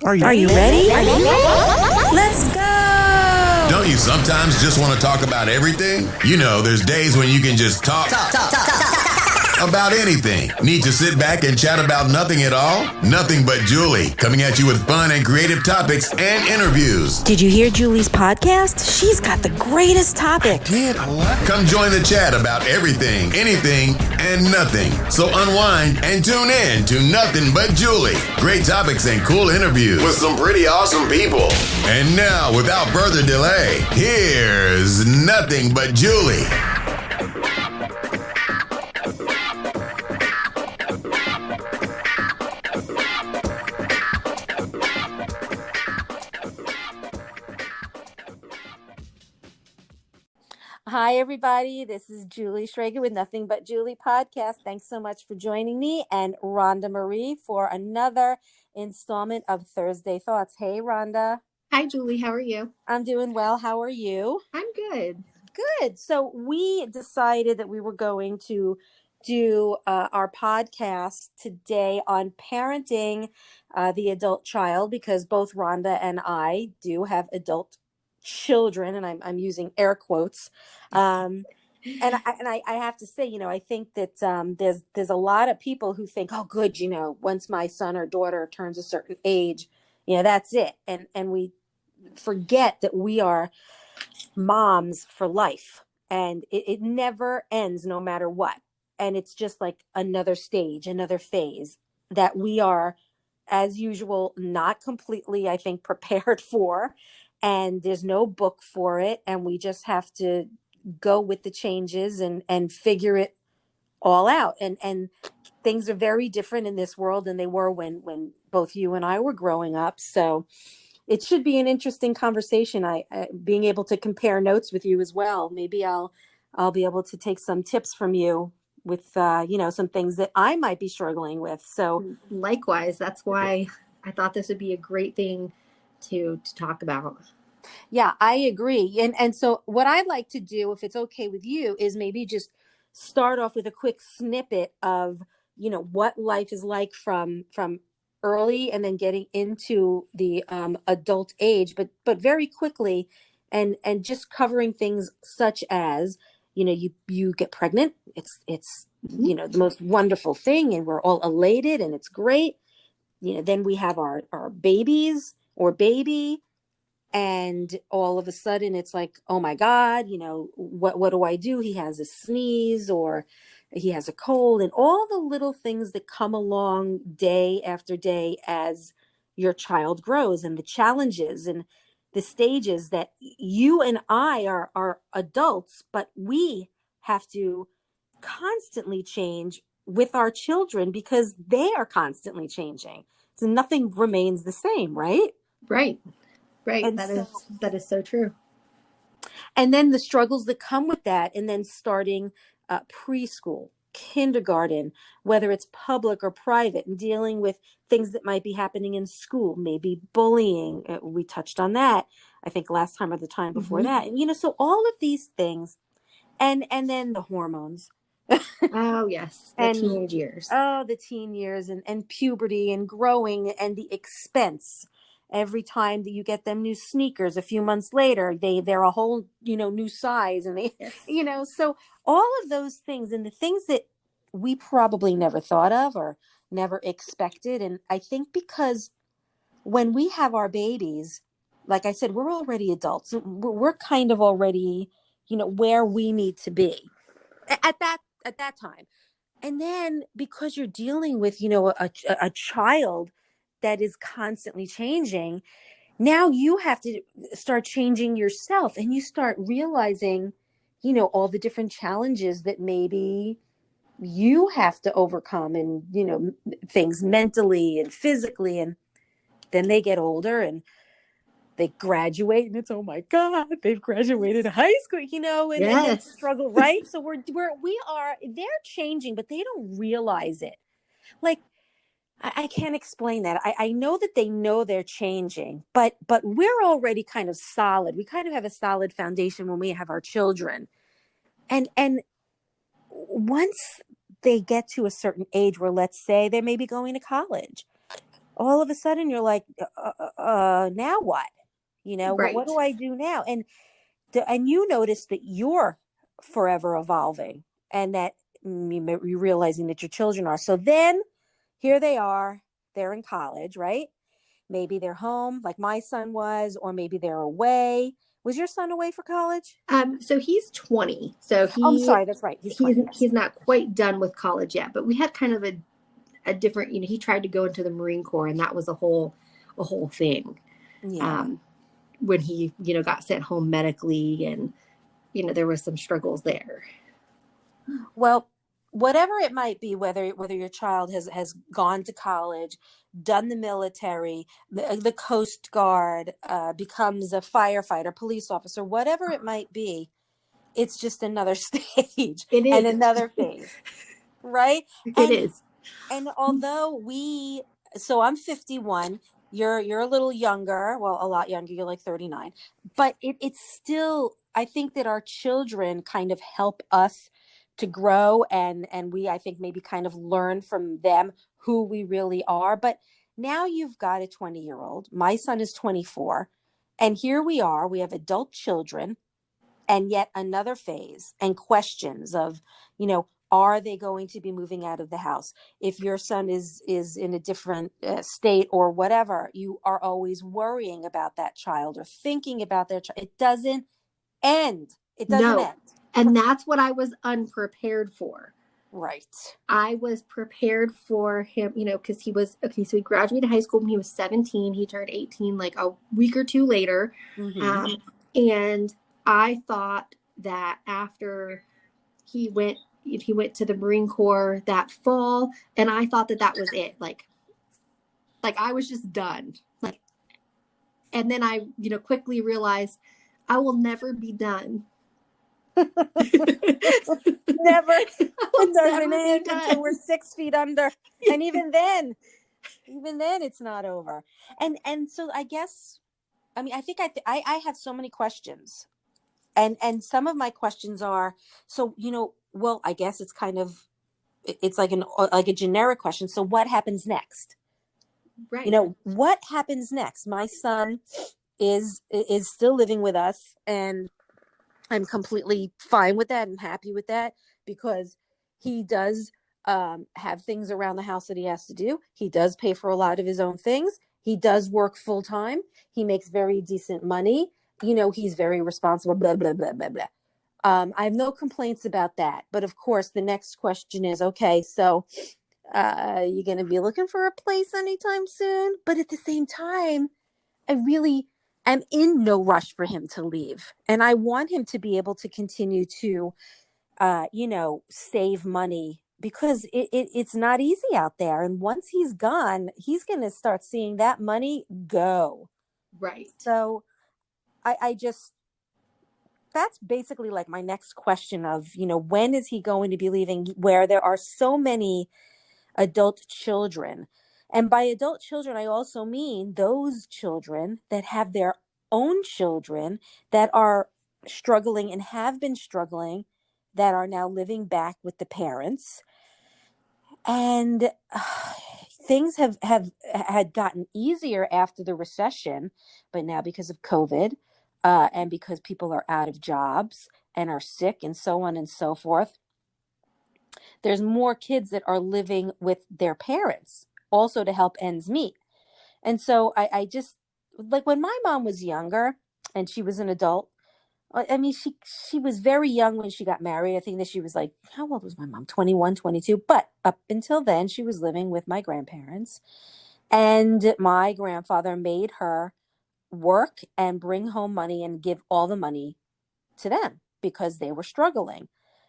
Are you ready? Let's go! Don't you sometimes just want to talk about everything? You know, there's days when you can just talk about anything. Need to sit back and chat about nothing at all? Nothing But Julie, coming at you with fun and creative topics and interviews. Did you hear Julie's podcast? She's got the greatest topics. Come join the chat about everything, anything, and nothing. So unwind and tune in to Nothing But Julie. Great topics and cool interviews with some pretty awesome people. And now, without further delay, here's Nothing But Julie. Hi, everybody. This is Julie Schrager with Nothing But Julie podcast. Thanks so much for joining me and Rhonda Marie for another installment of Thursday Thoughts. Hey, Rhonda. Hi, Julie. How are you? I'm doing well. How are you? I'm good. Good. So we decided that we were going to do our podcast today on parenting the adult child, because both Rhonda and I do have adult children, and I'm using air quotes. And I have to say, I think that there's a lot of people who think, oh, good, once my son or daughter turns a certain age, that's it. And we forget that we are moms for life, and it never ends, no matter what. And it's just like another stage, another phase that we are, as usual, not completely, I think, prepared for. And there's no book for it. And we just have to go with the changes and figure it all out. And things are very different in this world than they were when both you and I were growing up. So it should be an interesting conversation. I being able to compare notes with you as well. Maybe I'll be able to take some tips from you with, some things that I might be struggling with. So likewise, that's why I thought this would be a great thing to talk about. Yeah, I agree. And so what I'd like to do, if it's okay with you, is maybe just start off with a quick snippet of, what life is like from early and then getting into the adult age, but very quickly, and just covering things such as, you get pregnant. It's the most wonderful thing, and we're all elated, and it's great. Then we have our babies or baby. And all of a sudden it's like, oh my God, what do I do? He has a sneeze or he has a cold, and all the little things that come along day after day as your child grows, and the challenges and the stages that you and I are adults, but we have to constantly change with our children because they are constantly changing. So nothing remains the same, right? Right. And that is so true. And then the struggles that come with that, and then starting preschool, kindergarten, whether it's public or private, and dealing with things that might be happening in school, maybe bullying. We touched on that, I think, last time or the time before that. And, so all of these things, and then the hormones. Oh, yes. The teenage years. Oh, the teen years and puberty and growing, and the expense. Every time that you get them new sneakers, a few months later, they're a whole, new size. And so all of those things, and the things that we probably never thought of or never expected. And I think because when we have our babies, like I said, we're already adults. We're kind of already, where we need to be at that time. And then because you're dealing with, a child that is constantly changing, now you have to start changing yourself, and you start realizing, all the different challenges that maybe you have to overcome, and, things mentally and physically. And then they get older and they graduate, and it's, oh my God, they've graduated high school, and they struggle, right? So they're changing, but they don't realize it. Like, I can't explain that. I know that they know they're changing, but we're already kind of solid. We kind of have a solid foundation when we have our children. And once they get to a certain age where, let's say, they may be going to college, all of a sudden you're like, now what? What Right. do I do now? And you notice that you're forever evolving, and that you're realizing that your children are. So then here they are, they're in college, right? Maybe they're home like my son was, or maybe they're away. Was your son away for college? So he's 20. So Oh, I'm sorry. That's right. He's 20. Yes. he's not quite done with college yet, but we had kind of a different, he tried to go into the Marine Corps, and that was a whole thing. Yeah. When he, got sent home medically, and, there was some struggles there. Well, whatever it might be, whether your child has gone to college, done the military, the Coast Guard, becomes a firefighter, police officer, whatever it might be, it's just another stage It and is. another phase, right? It And is. and although so I'm 51, you're a little younger, well, a lot younger, you're like 39, but it's still, I think that our children kind of help us to grow, and we, I think, maybe kind of learn from them who we really are. But now you've got a 20-year-old, my son is 24, and here we have adult children, and yet another phase and questions of, are they going to be moving out of the house? If your son is in a different state or whatever, you are always worrying about that child or thinking about their child. It doesn't end. It doesn't No. end. And that's what I was unprepared for. Right. I was prepared for him, because he was, okay, so he graduated high school when he was 17. He turned 18 like a week or two later. Mm-hmm. And I thought that after he went to the Marine Corps that fall, and I thought that was it. Like I was just done. Like, and then I, quickly realized I will never be done. Never. Never Until we're 6 feet under. And even then it's not over. And so I guess, I mean, I think I have so many questions, and some of my questions are, so, well, I guess it's kind of, it's like a generic question. So what happens next? Right. What happens next? My son is still living with us, and I'm completely fine with that and happy with that, because he does have things around the house that he has to do. He does pay for a lot of his own things. He does work full time. He makes very decent money. He's very responsible, blah, blah, blah, blah, blah. I have no complaints about that. But of course, the next question is, okay, so you're going to be looking for a place anytime soon? But at the same time, I really am in no rush for him to leave. And I want him to be able to continue to, save money, because it's not easy out there. And once he's gone, he's going to start seeing that money go. Right. So I just, that's basically like my next question of, when is he going to be leaving, where there are so many adult children. And by adult children, I also mean those children that have their own children that are struggling and have been struggling, that are now living back with the parents. And things have had gotten easier after the recession, but now because of COVID, and because people are out of jobs and are sick and so on and so forth, there's more kids that are living with their parents also to help ends meet. And so I just, like, when my mom was younger and she was an adult, I mean, she was very young when she got married. I think that she was like, how old was my mom? 21, 22. But up until then, she was living with my grandparents. And my grandfather made her work and bring home money and give all the money to them because they were struggling.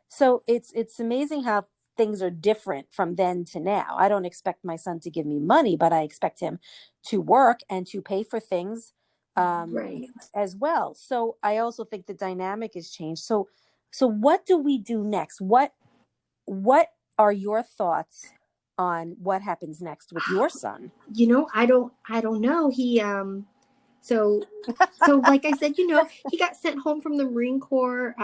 So it's amazing how things are different from then to now. I don't expect my son to give me money, but I expect him to work and to pay for things Right. as well. So I also think the dynamic has changed. So what do we do next? What are your thoughts on what happens next with your son? I don't know. So like I said, he got sent home from the Marine Corps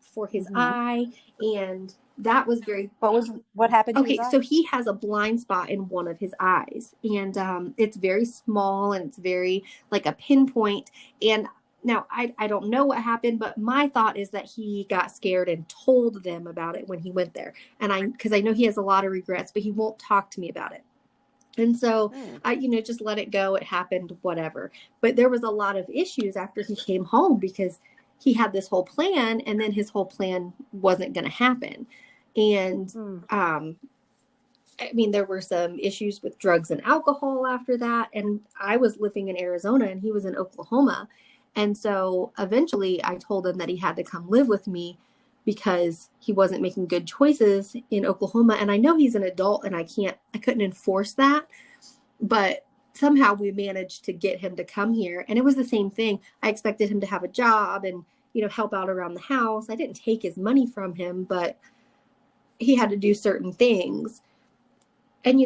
for his eye, and that was very. What happened to his Okay, eye? so he has a blind spot in one of his eyes, and it's very small, and it's very like a pinpoint. And now I don't know what happened, but my thought is that he got scared and told them about it when he went there. And because I know he has a lot of regrets, but he won't talk to me about it. And so I, just let it go. It happened, whatever. But there was a lot of issues after he came home because he had this whole plan, and then his whole plan wasn't going to happen. And I mean, there were some issues with drugs and alcohol after that. And I was living in Arizona and he was in Oklahoma. And so eventually I told him that he had to come live with me because he wasn't making good choices in Oklahoma. And I know he's an adult and I couldn't enforce that, but somehow we managed to get him to come here. And it was the same thing. I expected him to have a job and, help out around the house. I didn't take his money from him, but he had to do certain things. And,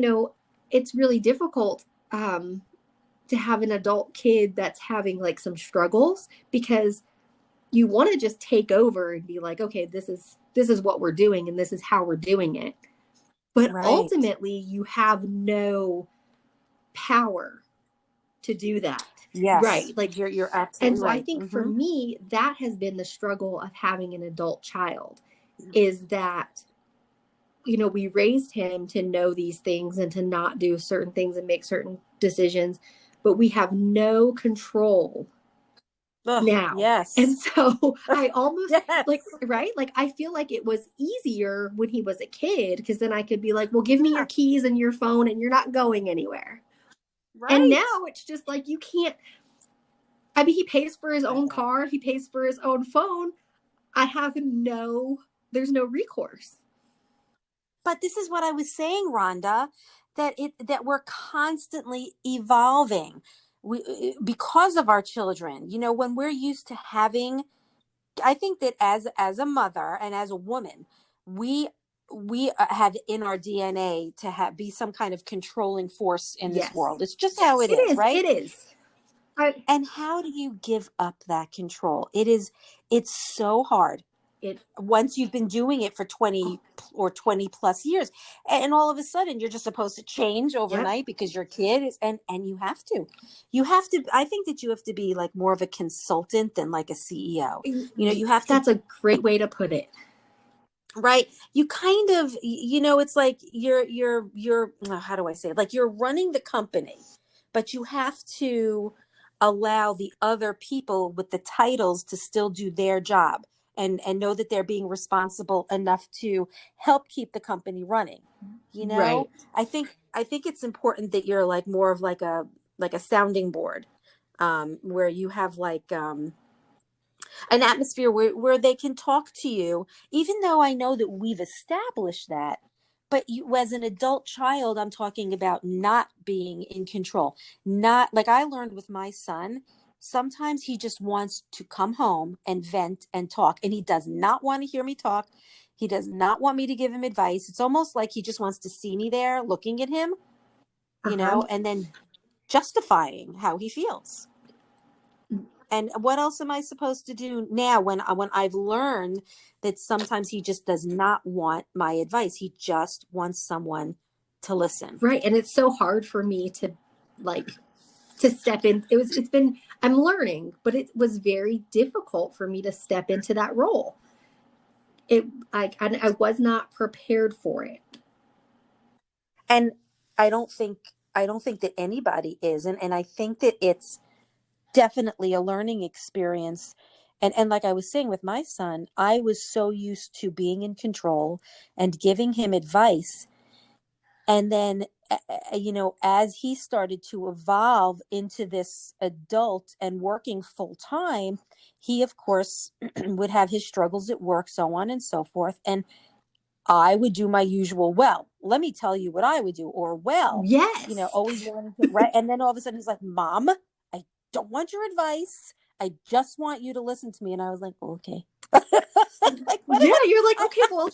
it's really difficult to have an adult kid that's having like some struggles, because you want to just take over and be like, okay, this is what we're doing and this is how we're doing it. But ultimately you have no power to do that. Yes. Right. Like you're absolutely and so right. I think for me, that has been the struggle of having an adult child, is that we raised him to know these things and to not do certain things and make certain decisions, but we have no control now. Yes. And so I almost right? Like I feel like it was easier when he was a kid, because then I could be like, well, give me your keys and your phone and you're not going anywhere. Right. And now it's just like, you can't. I mean, he pays for his own car. He pays for his own phone. There's no recourse. But this is what I was saying, Rhonda, that we're constantly evolving. Because of our children, when we're used to having, I think that as a mother and as a woman, we have in our DNA to be some kind of controlling force in this world. It's just how it is, right? It is. And how do you give up that control? It's so hard. Once you've been doing it for 20 or 20 plus years, and all of a sudden you're just supposed to change overnight because your kid is, and you have to, I think that you have to be like more of a consultant than like a CEO. You have to. That's a great way to put it. Right. You kind of, it's like you're how do I say it? Like you're running the company, but you have to allow the other people with the titles to still do their job and know that they're being responsible enough to help keep the company running. Right. I think it's important that you're like more of like a sounding board, where you have like an atmosphere where they can talk to you, even though I know that we've established that. But you, as an adult child, I'm talking about not being in control. Not like I learned with my son. Sometimes he just wants to come home and vent and talk, and he does not want to hear me talk. He does not want me to give him advice. It's almost like he just wants to see me there looking at him, and then justifying how he feels. And what else am I supposed to do now when I've learned that sometimes he just does not want my advice? He just wants someone to listen. Right. And it's so hard for me to step in. I'm learning, but it was very difficult for me to step into that role. I was not prepared for it. And I don't think that anybody is. And I think that it's definitely a learning experience. And like I was saying with my son, I was so used to being in control and giving him advice. And then, as he started to evolve into this adult and working full time, he, of course, would have his struggles at work, so on and so forth. And I would do my usual, well, let me tell you what I would do. Or, well, yes, always wanting to, right. And then all of a sudden he's like, Mom, I don't want your advice. I just want you to listen to me. And I was like, okay. You're like, okay, well,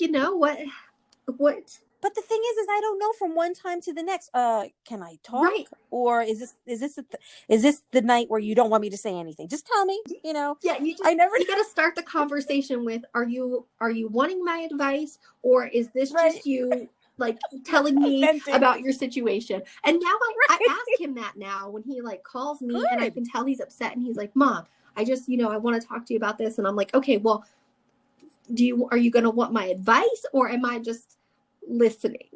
what But the thing is I don't know from one time to the next. Can I talk? Right. Or is this the night where you don't want me to say anything? Just tell me. Yeah, you I never. got to start the conversation with, are you wanting my advice, or is this Right. just you like telling me Venting. about your situation? And now I Right. ask him that now when he like calls me and I Good. can tell he's upset, and he's like, Mom, I just, I want to talk to you about this. And I'm like, okay, well, are you going to want my advice, or am I just listening?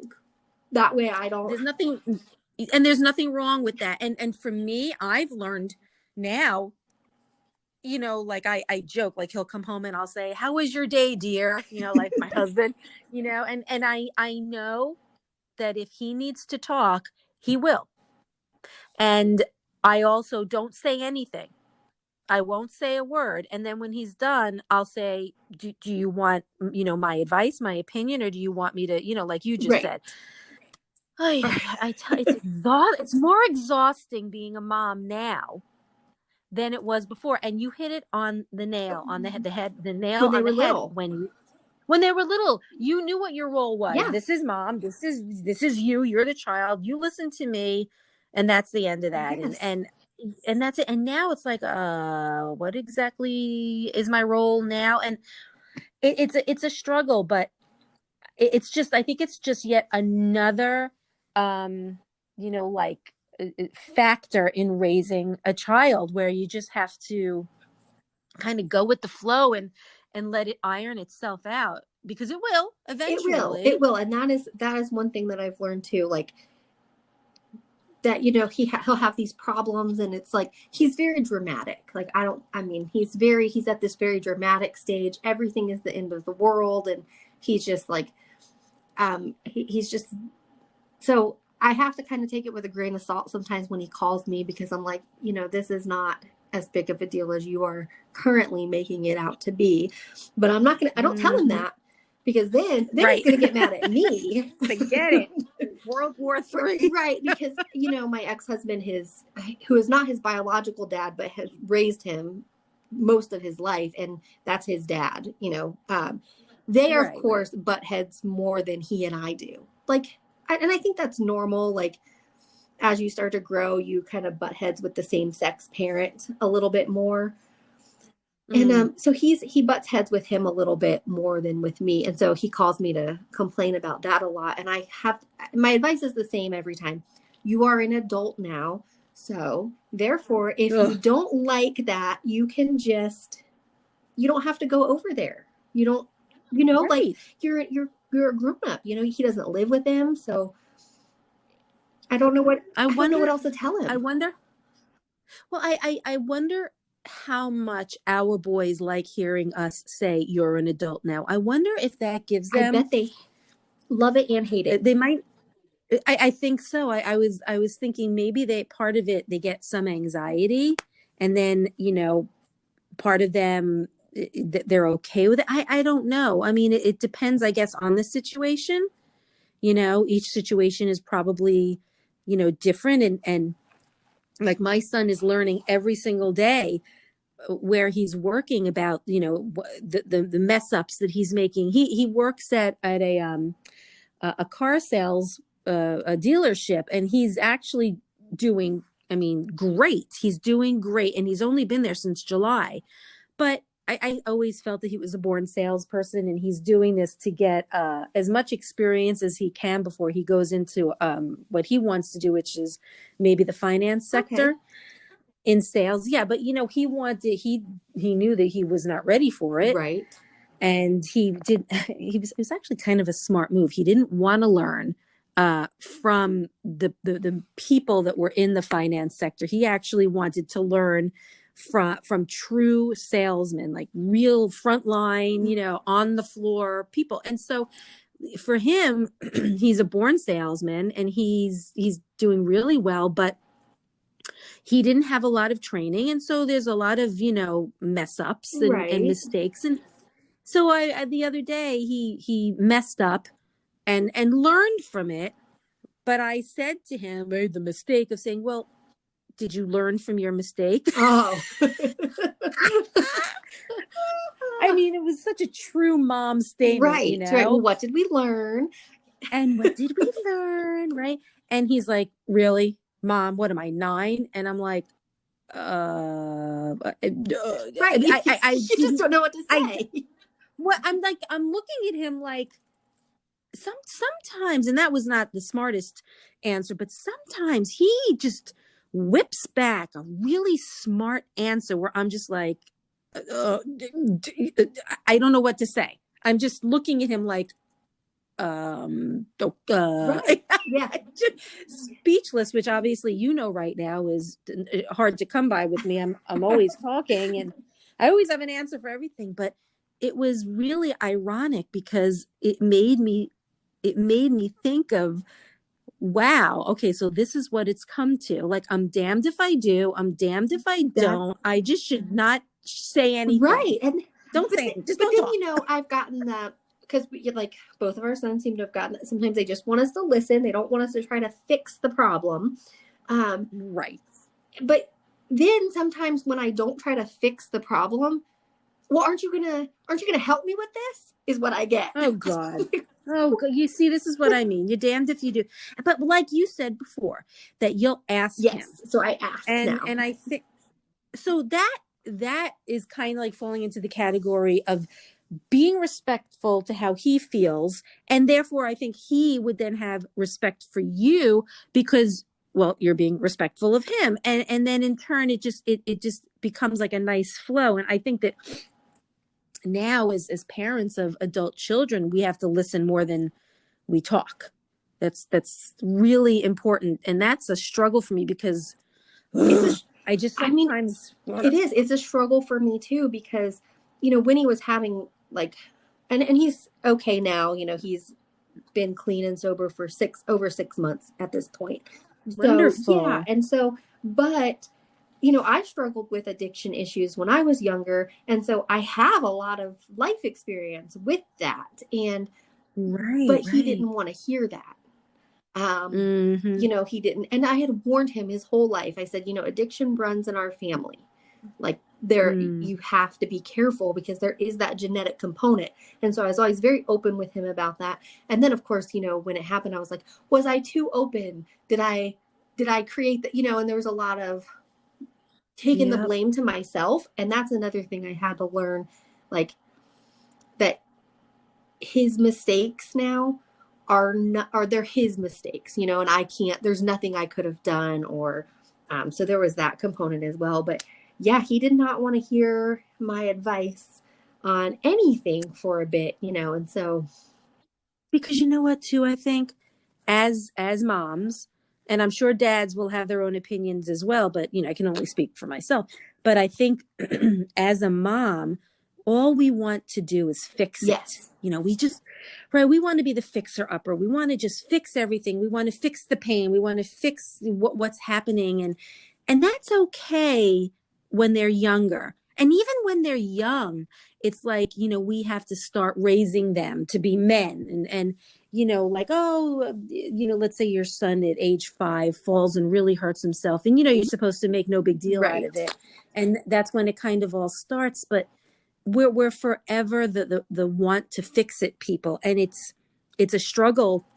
That way I don't. There's nothing wrong with that. And for me, I've learned now, like I joke, like he'll come home and I'll say, how was your day, dear? Like my husband, and I know that if he needs to talk, he will. And I also don't say anything. I won't say a word. And then when he's done, I'll say, do you want, my advice, my opinion, or do you want me to, like you just said? It's more exhausting being a mom now than it was before. And you hit it on the nail on the head, the nail on the head. When they were little, you knew what your role was. Yeah. This is mom. This is you. You're the child. You listen to me, and that's the end of that. Yes. And that's it. And now it's like, what exactly is my role now? And it's a struggle, but it's just, I think it's just yet another, like factor in raising a child, where you just have to kind of go with the flow and let it iron itself out, because it will eventually. It will. And that is one thing that I've learned too, like that, he'll have these problems, and it's like, he's very dramatic. Like, he's at this very dramatic stage. Everything is the end of the world. And he's just like, he's just, so I have to kind of take it with a grain of salt sometimes when he calls me, because I'm like, this is not as big of a deal as you are currently making it out to be. But I don't tell him that, because then Right. he's going to get mad at me. Forget it. World War III. Right. Because, my ex-husband, who is not his biological dad, but has raised him most of his life. And that's his dad, they are, of course, butt heads more than he and I do. Like, and I think that's normal. Like, as you start to grow, you kind of butt heads with the same sex parent a little bit more. And so he butts heads with him a little bit more than with me. And so he calls me to complain about that a lot. And my advice is the same every time. You are an adult now. So therefore, if you don't like that, you don't have to go over there. You don't, like you're a grown up, he doesn't live with him. So I don't know what else to tell him. I wonder how much our boys like hearing us say you're an adult now. I wonder if that gives them. I bet they love it and hate it. They might. I think so. I was thinking maybe part of it, they get some anxiety, and then, part of them, they're okay with it. I don't know. I mean, it depends, I guess, on the situation. Each situation is probably, different. And like my son is learning every single day where he's working about, the mess ups that he's making. He works at a car sales a dealership, and he's actually doing, great. He's doing great, and he's only been there since July. But I always felt that he was a born salesperson, and he's doing this to get as much experience as he can before he goes into what he wants to do, which is maybe the finance sector in sales. Yeah, but he knew that he was not ready for it, right? And it was actually kind of a smart move. He didn't want to learn from the people that were in the finance sector. He actually wanted to learn from true salesmen, like real frontline, on the floor people. And so for him, he's a born salesman, and he's doing really well, but he didn't have a lot of training. And so there's a lot of, mess ups and mistakes. And so the other day he messed up and learned from it. But I said to him, made the mistake of saying, well, did you learn from your mistake? Oh. I mean, it was such a true mom statement, right. Right. Well, what did we learn? And what did we learn? Right. And he's like, really, Mom, what am I, 9? And I'm like, Right. I You just didn't, don't know what to I, say. what I'm like, I'm looking at him like, sometimes, and that was not the smartest answer, but sometimes he just whips back a really smart answer where I'm just like, I don't know what to say. I'm just looking at him like, Right. Yeah. speechless, which obviously right now is hard to come by with me. I'm always talking, and I always have an answer for everything. But it was really ironic because it made me think of, wow, okay, so this is what it's come to. Like, I'm damned if I do, I'm damned if I don't. I just should not say anything. Right. And don't say anything. Just but don't then, talk. I've gotten that because like both of our sons seem to have gotten that. Sometimes they just want us to listen. They don't want us to try to fix the problem. Right. But then sometimes when I don't try to fix the problem, well, aren't you gonna help me with this? Is what I get. Oh God. Oh, you see, this is what I mean. You're damned if you do. But like you said before, that you'll ask him. So I ask now. And I think so that is kind of like falling into the category of being respectful to how he feels. And therefore, I think he would then have respect for you because, well, you're being respectful of him. And then in turn, it just becomes like a nice flow. And I think that now as parents of adult children, we have to listen more than we talk. That's really important. And that's a struggle for me because I just sometimes, it is. It's a struggle for me too, because, when he was having like, and he's okay now, he's been clean and sober for over 6 months at this point. Wonderful. So, yeah. And so, but, I struggled with addiction issues when I was younger. And so I have a lot of life experience with that. And, but he didn't want to hear that. He didn't. And I had warned him his whole life. I said, addiction runs in our family. Like you have to be careful because there is that genetic component. And so I was always very open with him about that. And then of course, when it happened, I was like, was I too open? Did I create that, and there was a lot of taking the blame to myself. And that's another thing I had to learn, like that his mistakes now they're his mistakes, and I can't, there's nothing I could have done or, so there was that component as well. But yeah, he did not want to hear my advice on anything for a bit, and so. Because you know what, too, I think as moms, and I'm sure dads will have their own opinions as well, but, I can only speak for myself. But I think as a mom, all we want to do is fix it. We just, we want to be the fixer upper. We want to just fix everything. We want to fix the pain. We want to fix what's happening. And that's okay when they're younger. And even when they're young, it's like, we have to start raising them to be men and like, let's say your son at age 5 falls and really hurts himself. And, you're supposed to make no big deal out of it. And that's when it kind of all starts. But we're forever the want to fix it people. And it's a struggle,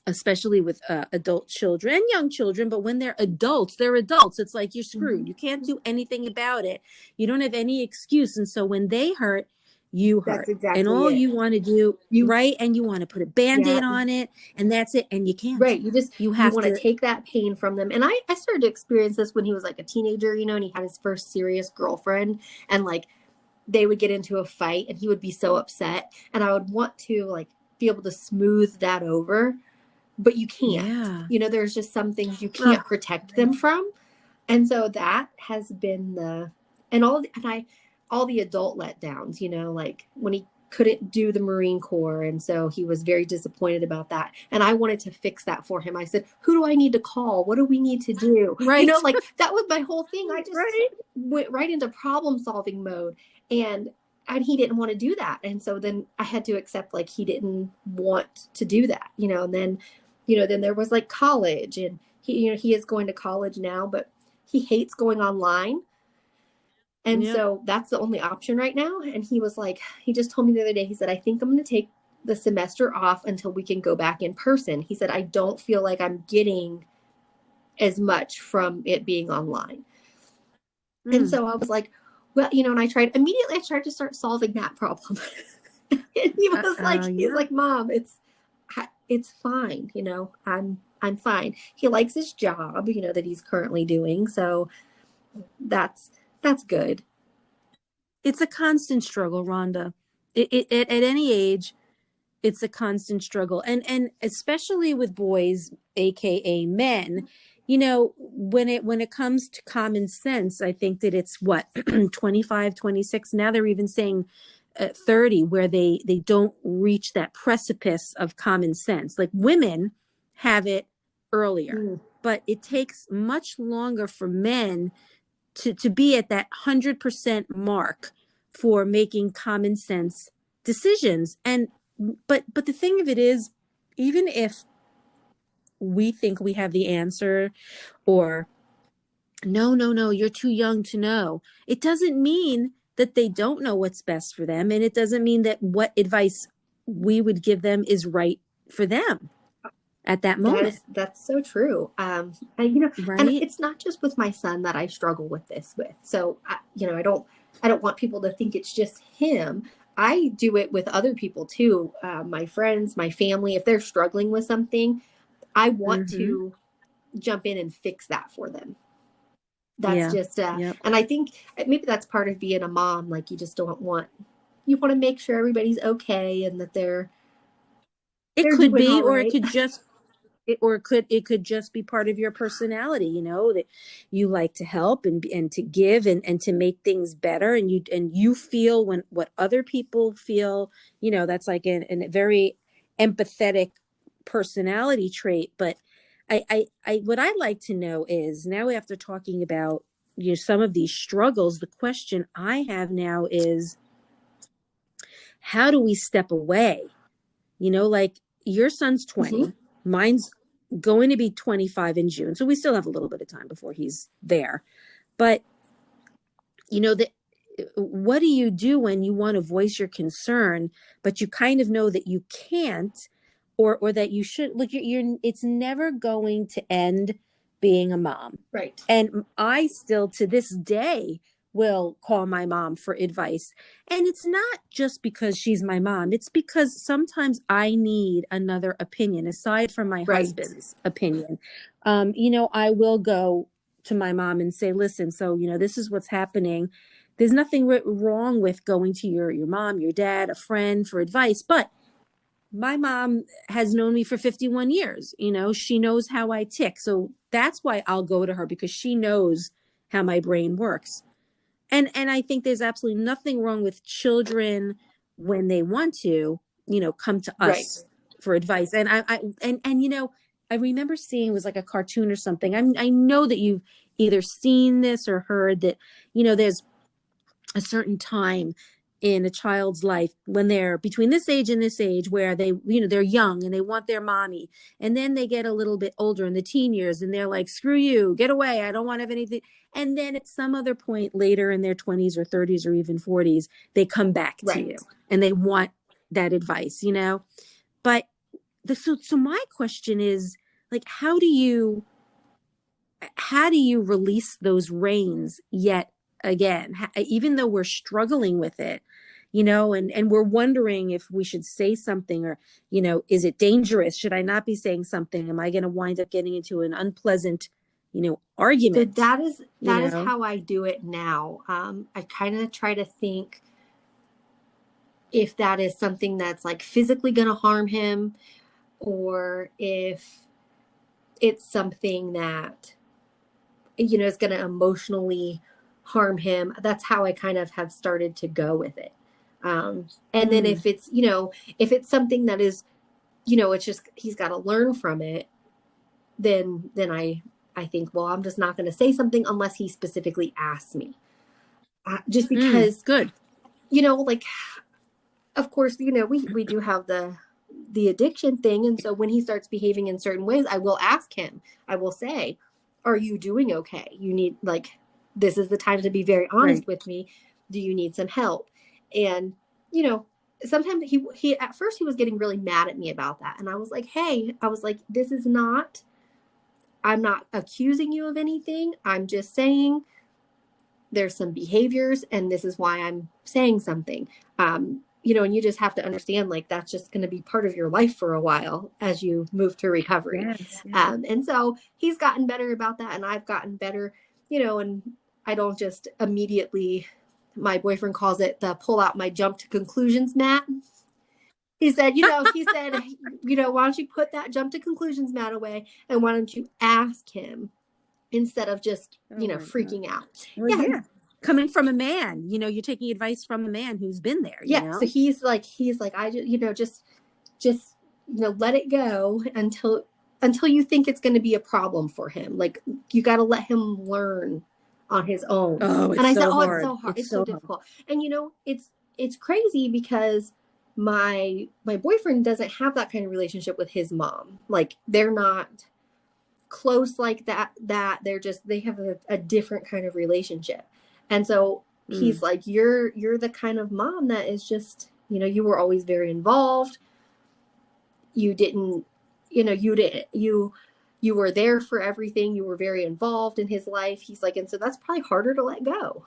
especially with adult children and young children. But when they're adults, it's like you're screwed. You can't do anything about it. You don't have any excuse. And so when they hurt, you hurt. That's exactly and all you want to do, and you want to put a Band-Aid on it, and that's it. And you can't. Right. You want to take that pain from them. And I started to experience this when he was like a teenager, and he had his first serious girlfriend, and like they would get into a fight and he would be so upset, and I would want to like be able to smooth that over, but you can't. There's just some things you can't protect them from. And so that has been all the adult letdowns, like when he couldn't do the Marine Corps. And so he was very disappointed about that. And I wanted to fix that for him. I said, who do I need to call? What do we need to do? Right. Like that was my whole thing. I just went right into problem solving mode, and he didn't want to do that. And so then I had to accept like he didn't want to do that, and then, then there was like college, and he is going to college now, but he hates going online. And so that's the only option right now. And he was like, he just told me the other day, he said, I think I'm going to take the semester off until we can go back in person. He said, I don't feel like I'm getting as much from it being online. And so I was like, well, and I tried to start solving that problem. And he's like, Mom, it's fine. I'm fine. He likes his job, that he's currently doing. So that's good. It's a constant struggle, Rhonda. At any age, it's a constant struggle. And especially with boys, AKA men, when it comes to common sense, I think that it's 25, 26. Now they're even saying 30, where they don't reach that precipice of common sense. Like women have it earlier, but it takes much longer for men to be at that 100% mark for making common sense decisions. But the thing of it is, even if we think we have the answer, or no, you're too young to know, it doesn't mean that they don't know what's best for them. And it doesn't mean that what advice we would give them is right for them at that moment. That's so true. Right? And it's not just with my son that I struggle with this with. So, I don't want people to think it's just him. I do it with other people too. My friends, my family, if they're struggling with something, I want to jump in and fix that for them. That's just, and I think maybe that's part of being a mom. Like you just you want to make sure everybody's okay and that they're could be, or right. it could just be part of your personality, that you like to help and to give and to make things better. And you feel what other people feel, that's like a very empathetic personality trait. But I what I'd like to know is, now after talking about some of these struggles, the question I have now is, how do we step away? Like your son's 20, mine's going to be 25 in June, so we still have a little bit of time before he's there. But what do you do when you want to voice your concern, but you kind of know that you can't, or that you should? Look, it's never going to end being a mom. Right. And I still, to this day, will call my mom for advice. And it's not just because she's my mom. It's because sometimes I need another opinion aside from my husband's opinion. I will go to my mom and say, listen, so, this is what's happening. There's nothing wrong with going to your mom, your dad, a friend for advice. But my mom has known me for 51 years. She knows how I tick. So that's why I'll go to her, because she knows how my brain works. And I think there's absolutely nothing wrong with children, when they want to, come to us for advice. And I remember seeing, it was like a cartoon or something. I know that you've either seen this or heard that, there's a certain time in a child's life when they're between this age and this age, where they, they're young and they want their mommy. And then they get a little bit older in the teen years and they're like, screw you, get away. I don't want to have anything. And then at some other point later in their 20s or 30s or even 40s, they come back to you and they want that advice, But so my question is, like, how do you release those reins yet again, even though we're struggling with it, and we're wondering if we should say something, or, is it dangerous? Should I not be saying something? Am I going to wind up getting into an unpleasant, argument? So that is how I do it now. I kind of try to think if that is something that's like physically going to harm him, or if it's something that, is going to emotionally harm him. That's how I kind of have started to go with it. And then if it's, if it's something that is, it's just, he's got to learn from it, then I think, well, I'm just not going to say something unless he specifically asks me. Just because, good. Like, of course, we do have the addiction thing. And so when he starts behaving in certain ways, I will ask him, I will say, are you doing okay? You need, like, this is the time to be very honest with me. Do you need some help? And, sometimes he at first he was getting really mad at me about that. And I was like, hey, I was like, this is not, I'm not accusing you of anything. I'm just saying there's some behaviors and this is why I'm saying something. You know, and you just have to understand, like, that's just going to be part of your life for a while as you move to recovery. Yes. And so he's gotten better about that, and I've gotten better, you know, and I don't just immediately, my boyfriend calls it the pull out my jump to conclusions mat. He said, you know, why don't you put that jump to conclusions mat away, and why don't you ask him insteed of just, freaking out. Well, yeah. Coming from a man, you know, you're taking advice from a man who's been there. You know? So he's like, I just, let it go until you think it's going to be a problem for him. Like, you got to let him learn on his own. Oh, and I said, hard. It's so hard. It's so difficult. And, you know, it's crazy because my boyfriend doesn't have that kind of relationship with his mom. Like, they're not close like that. They have a different kind of relationship. And so he's like, you're the kind of mom that is just, you were always very involved. You didn't, you were there for everything. You were very involved in his life. He's like, and so that's probably harder to let go.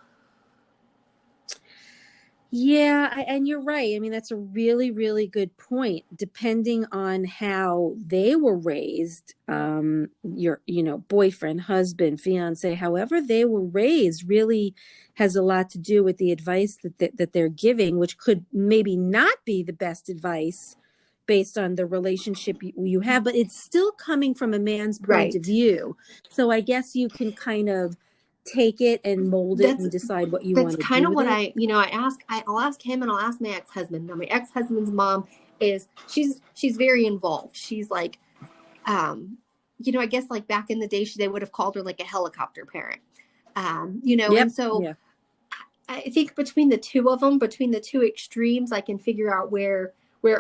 Yeah, and you're right. I mean, that's a really, really good point. Depending on how they were raised, your, boyfriend, husband, fiance, however they were raised, really has a lot to do with the advice that they're giving, which could maybe not be the best advice based on the relationship you have, but it's still coming from a man's point of view. So I guess you can kind of take it and mold it and decide what you want to do. That's kind of what I'll ask him, and I'll ask my ex-husband. Now, my ex-husband's mom she's very involved. She's like, I guess like back in the day, they would have called her like a helicopter parent. And so I think between the two of them, between the two extremes, I can figure out where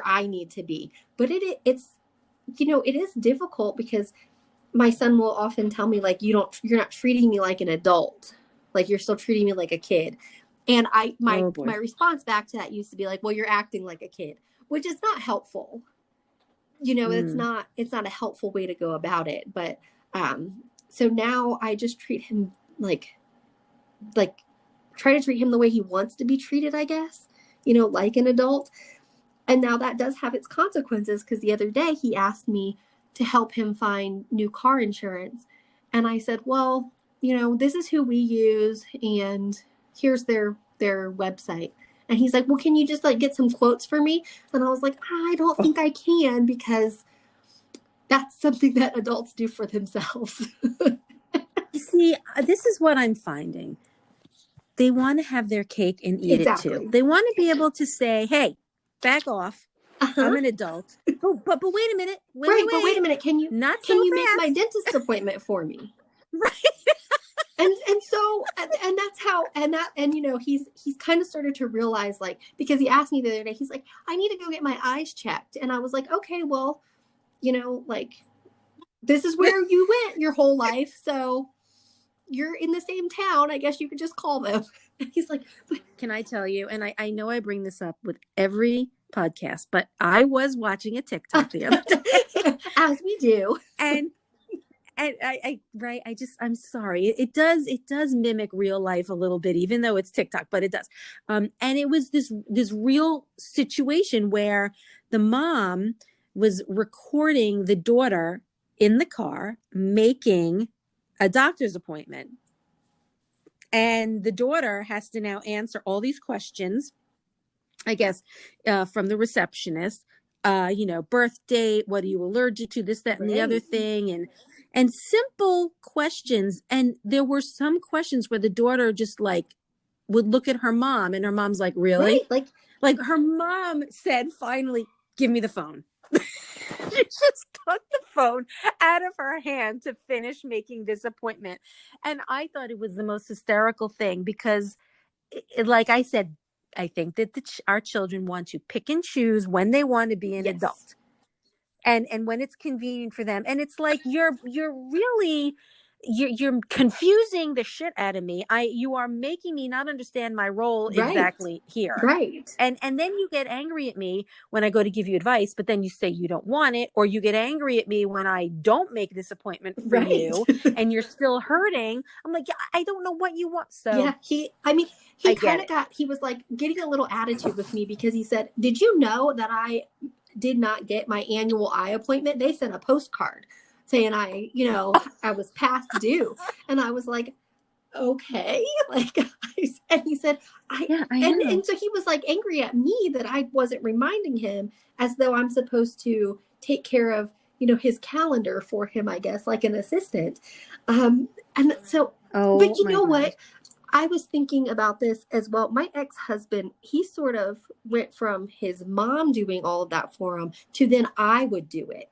I need to be. But it is difficult because my son will often tell me, like, you're not treating me like an adult. Like, you're still treating me like a kid. And my response back to that used to be like, well, you're acting like a kid, which is not helpful. It's not a helpful way to go about it. But, so now I just treat him like try to treat him the way he wants to be treated, I guess, like an adult. And now that does have its consequences, because the other day he asked me to help him find new car insurance. And I said, well, this is who we use, and here's their website. And he's like, well, can you just like get some quotes for me? And I was like, I don't think I can, because that's something that adults do for themselves. You see, this is what I'm finding. They want to have their cake and eat it too. They want to be able to say, hey, back off. I'm an adult. Oh, but wait a minute. Wait a minute. Can you make my dentist appointment for me? Right. and so that's how, he's kind of started to realize, like, because he asked me the other day, he's like, I need to go get my eyes checked. And I was like, okay, well, like, this is where you went your whole life. So you're in the same town. I guess you could just call them. And he's like, can I tell you? And I know I bring this up with every podcast, but I was watching a TikTok the other day, as we do, and I'm sorry, it does mimic real life a little bit, even though it's TikTok, but it does. And it was this real situation where the mom was recording the daughter in the car making a doctor's appointment, and the daughter has to now answer all these questions, I guess, from the receptionist, birth date, what are you allergic to, this, that, and the other thing, and simple questions. And there were some questions where the daughter just like would look at her mom, and her mom's like, really? Right. Like her mom said, finally, give me the phone. She just took the phone out of her hand to finish making this appointment. And I thought it was the most hysterical thing, because like I said, I think that our children want to pick and choose when they want to be an adult, and when it's convenient for them. And it's like you're really you're confusing the shit out of me. You are making me not understand my role exactly here. Right. And then you get angry at me when I go to give you advice, but then you say you don't want it, or you get angry at me when I don't make this appointment for you and you're still hurting. I'm like, yeah, I don't know what you want. So yeah, he kind of he was like getting a little attitude with me because he said, "Did you know that I did not get my annual eye appointment? They sent a postcard saying I was past due." And I was like, okay. Like, and he said, I know. And so he was like angry at me that I wasn't reminding him, as though I'm supposed to take care of, his calendar for him, I guess, like an assistant. And so, but you know what? I was thinking about this as well. My ex-husband, he sort of went from his mom doing all of that for him to then I would do it.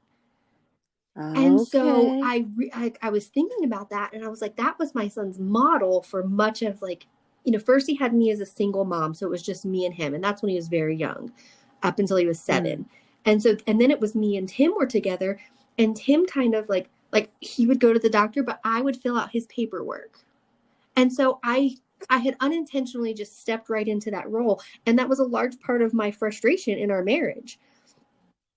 And so I was thinking about that, and I was like, that was my son's model for much of, like, first he had me as a single mom. So it was just me and him. And that's when he was very young, up until he was 7. And then it was me and Tim were together, and Tim kind of like he would go to the doctor, but I would fill out his paperwork. And so I had unintentionally just stepped right into that role. And that was a large part of my frustration in our marriage.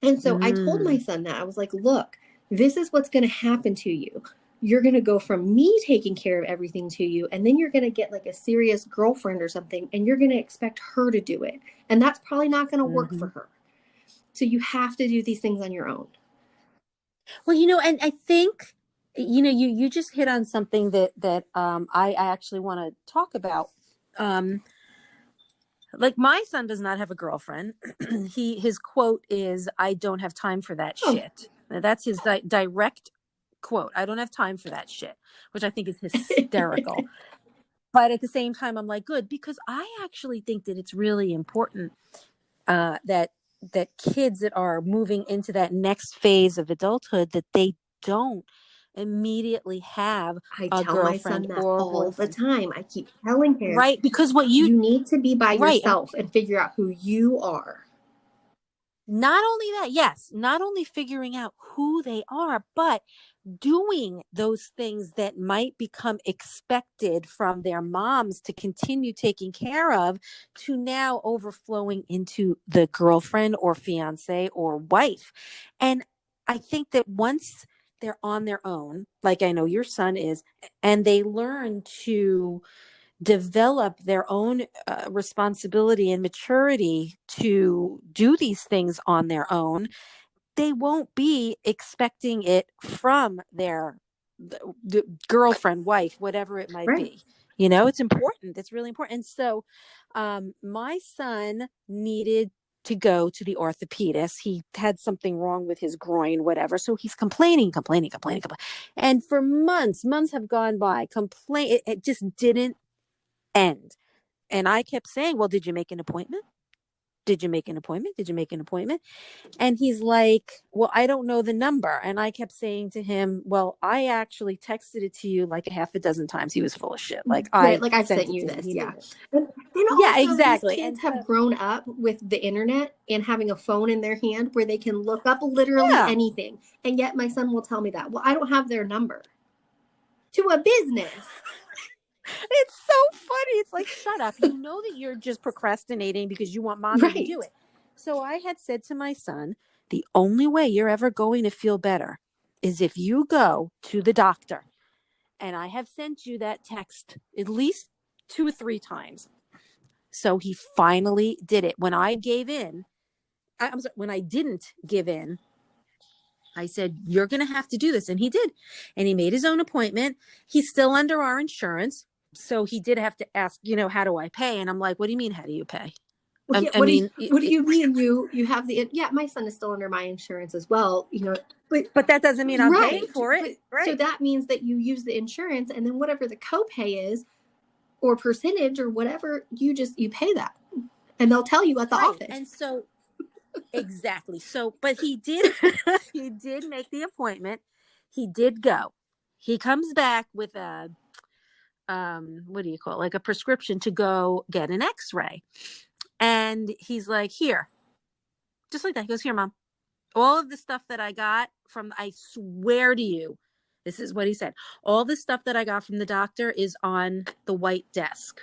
And so I told my son that. I was like, look, this is what's going to happen to you. You're going to go from me taking care of everything to you, and then you're going to get like a serious girlfriend or something, and you're going to expect her to do it. And that's probably not going to work for her. So you have to do these things on your own. Well, and I think, you just hit on something that I actually want to talk about. Like, my son does not have a girlfriend. His quote is, "I don't have time for that shit." That's his direct quote. "I don't have time for that shit," which I think is hysterical. But at the same time, I'm like, good, because I actually think that it's really important that kids that are moving into that next phase of adulthood, that they don't immediately have a girlfriend or a boyfriend. All the time. I keep telling him, right? Because you need to be by yourself and figure out who you are. Not only that, yes, not only figuring out who they are, but doing those things that might become expected from their moms to continue taking care of, to now overflowing into the girlfriend or fiance or wife. And I think that once they're on their own, like I know your son is, and they learn to develop their own responsibility and maturity to do these things on their own, they won't be expecting it from their girlfriend, wife, whatever it might be. It's important. It's really important. And so my son needed to go to the orthopedist. He had something wrong with his groin, whatever. So he's complaining. And for months have gone by. It just didn't end. And I kept saying, well, did you make an appointment? Did you make an appointment? Did you make an appointment? And he's like, well, I don't know the number. And I kept saying to him, well, I actually texted it to you like a half a dozen times. He was full of shit. Like, I've sent you this. Yeah. And also, exactly. These kids have grown up with the internet and having a phone in their hand where they can look up literally anything. And yet my son will tell me that, well, I don't have their number to a business. It's so funny. It's like, shut up. You know that you're just procrastinating because you want mommy to do it. So I had said to my son, the only way you're ever going to feel better is if you go to the doctor. And I have sent you that text at least 2 or 3 times. So he finally did it. When I gave in, when I didn't give in, I said, you're going to have to do this. And he did. And he made his own appointment. He's still under our insurance. So he did have to ask, how do I pay? And I'm like, what do you mean? How do you pay? What do you mean? You have my son is still under my insurance as well, but that doesn't mean I'm paying for it. Right. So that means that you use the insurance, and then whatever the copay is or percentage or whatever, you pay that, and they'll tell you at the office. And so exactly. So, but he did make the appointment. He did go. He comes back with a, what do you call it? Like a prescription to go get an x-ray. And he's like, here, just like that. He goes, here, Mom, all of the stuff that I got from, I swear to you, This is what he said. All the stuff that I got from the doctor is on the white desk.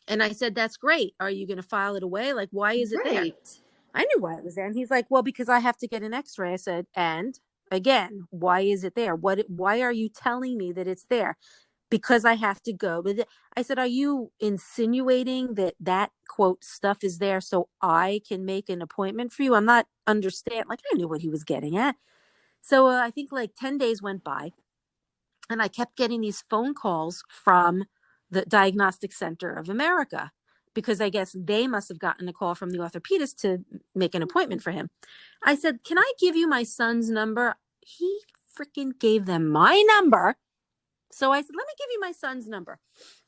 And I said, that's great. Are you going to file it away? Like, why is it there? I knew why it was there. And he's like, well, because I have to get an x-ray. I said, and again, why is it there? Why are you telling me that it's there? Because I have to go. But I said, are you insinuating that quote stuff is there so I can make an appointment for you? I'm not understand. Like, I knew what he was getting at. So I think like 10 days went by and I kept getting these phone calls from the Diagnostic Center of America, because I guess they must have gotten a call from the orthopedist to make an appointment for him. I said, can I give you my son's number? He freaking gave them my number. So I said, let me give you my son's number.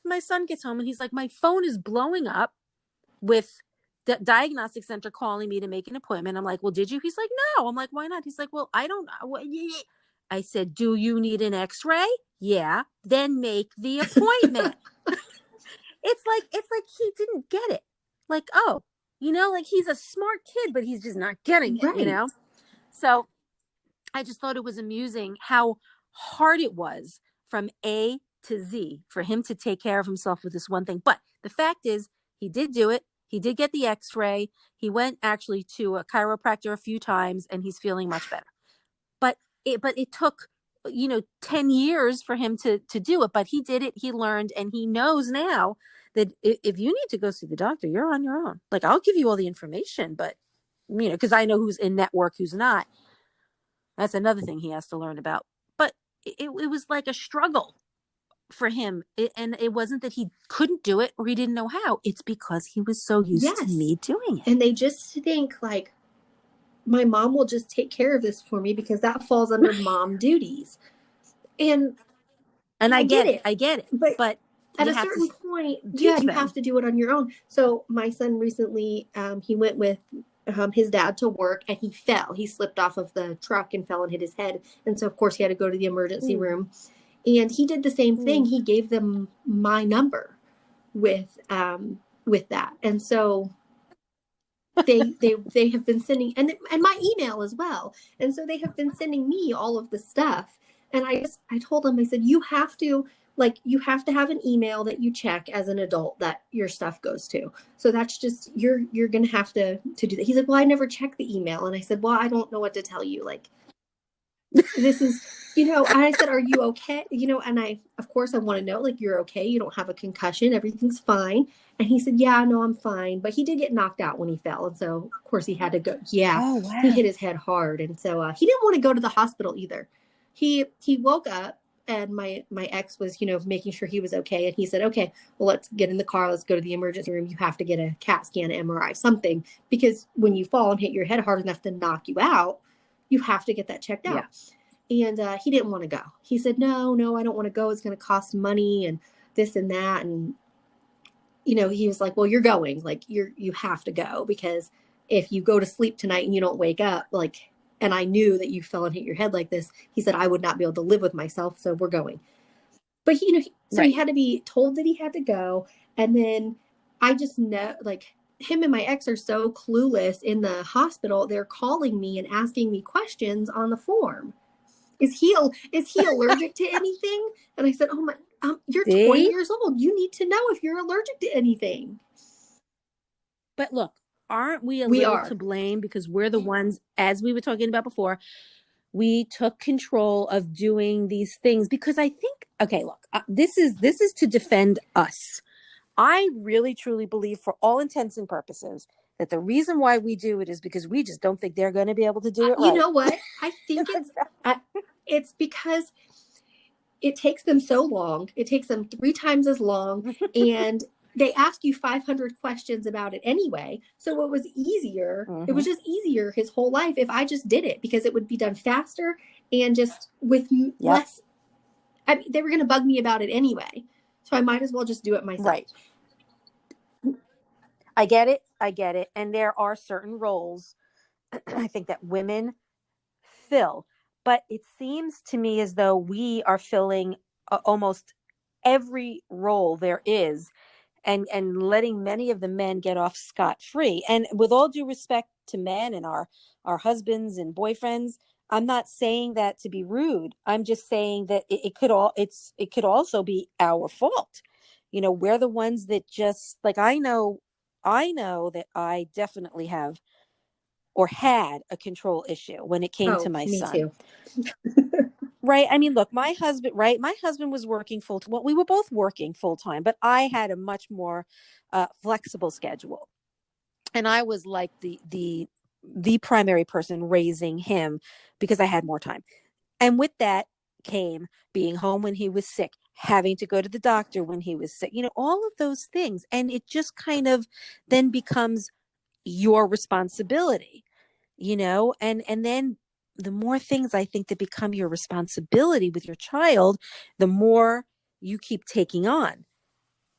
My son gets home and he's like, my phone is blowing up with the diagnostic center calling me to make an appointment. I'm like, well, did you? He's like, no. I'm like, why not? He's like, well, I don't know. I said, do you need an x-ray? Yeah. Then make the appointment. It's like he didn't get it. Like, oh, like he's a smart kid, but he's just not getting it, So I just thought it was amusing how hard it was from A to Z for him to take care of himself with this one thing. But the fact is, he did do it. He did get the x-ray. He went actually to a chiropractor a few times and he's feeling much better. But it took 10 years for him to do it, but he did it. He learned, and he knows now that if you need to go see the doctor, you're on your own. Like, I'll give you all the information, but because I know who's in network, who's not. That's another thing he has to learn about. But it was like a struggle for him. And it wasn't that he couldn't do it or he didn't know how. It's because he was so used to me doing it. And they just think like, my mom will just take care of this for me because that falls under mom duties. And I get it. I get it. But at a certain point, you have to do it on your own. So my son recently, he went with his dad to work and he fell. He slipped off of the truck and fell and hit his head. And so, of course, he had to go to the emergency room. And he did the same thing. He gave them my number with that. And so they have been sending and my email as well. And so they have been sending me all of the stuff. And I told them, I said, you have to have an email that you check as an adult that your stuff goes to. So that's just, you're going to have to do that. He's like, well, I never check the email. And I said, well, I don't know what to tell you. Like, this is, and I said, are you okay? And of course I want to know, like, you're okay. You don't have a concussion. Everything's fine. And he said, yeah, no, I'm fine. But he did get knocked out when he fell. And so of course he had to go. Yeah. Oh, wow. He hit his head hard. And so he didn't want to go to the hospital either. He woke up and my ex was, making sure he was okay. And he said, okay, well, let's get in the car. Let's go to the emergency room. You have to get a CAT scan, MRI, something, because when you fall and hit your head hard enough to knock you out, you have to get that checked out. Yeah. And he didn't want to go. He said, no, I don't want to go. It's going to cost money and this and that. And, he was like, well, you're going, like, you have to go, because if you go to sleep tonight and you don't wake up, like, and I knew that you fell and hit your head like this, he said, I would not be able to live with myself. So we're going. But he had to be told that he had to go. And then I just know, like, him and my ex are so clueless in the hospital. They're calling me and asking me questions on the form. Is he allergic to anything? And I said, oh my, you're 20 years old. You need to know if you're allergic to anything. But look, aren't we little to blame, because we're the ones, as we were talking about before, we took control of doing these things? Because I think, okay, look, this is to defend us. I really, truly believe, for all intents and purposes, that the reason why we do it is because we just don't think they're going to be able to do it right. You know what? I think it's because it takes them so long. It takes them 3 times as long. And they ask you 500 questions about it anyway. So it was easier. Mm-hmm. It was just easier his whole life if I just did it, because it would be done faster and just with less. I mean, they were going to bug me about it anyway. So I might as well just do it myself. Right. I get it. And there are certain roles I think that women fill, but it seems to me as though we are filling almost every role there is, and letting many of the men get off scot-free. And with all due respect to men and our husbands and boyfriends, I'm not saying that to be rude. I'm just saying that it could also be our fault. We're the ones that just like I know that I definitely have or had a control issue when it came to Oh, my me son. too. Right. I mean, look, my husband, right? My husband was working full time. Well, we were both working full time, but I had a much more flexible schedule. And I was like the primary person raising him because I had more time. And with that came being home when he was sick, having to go to the doctor when he was sick, all of those things. And it just kind of then becomes your responsibility, and then the more things I think that become your responsibility with your child, the more you keep taking on.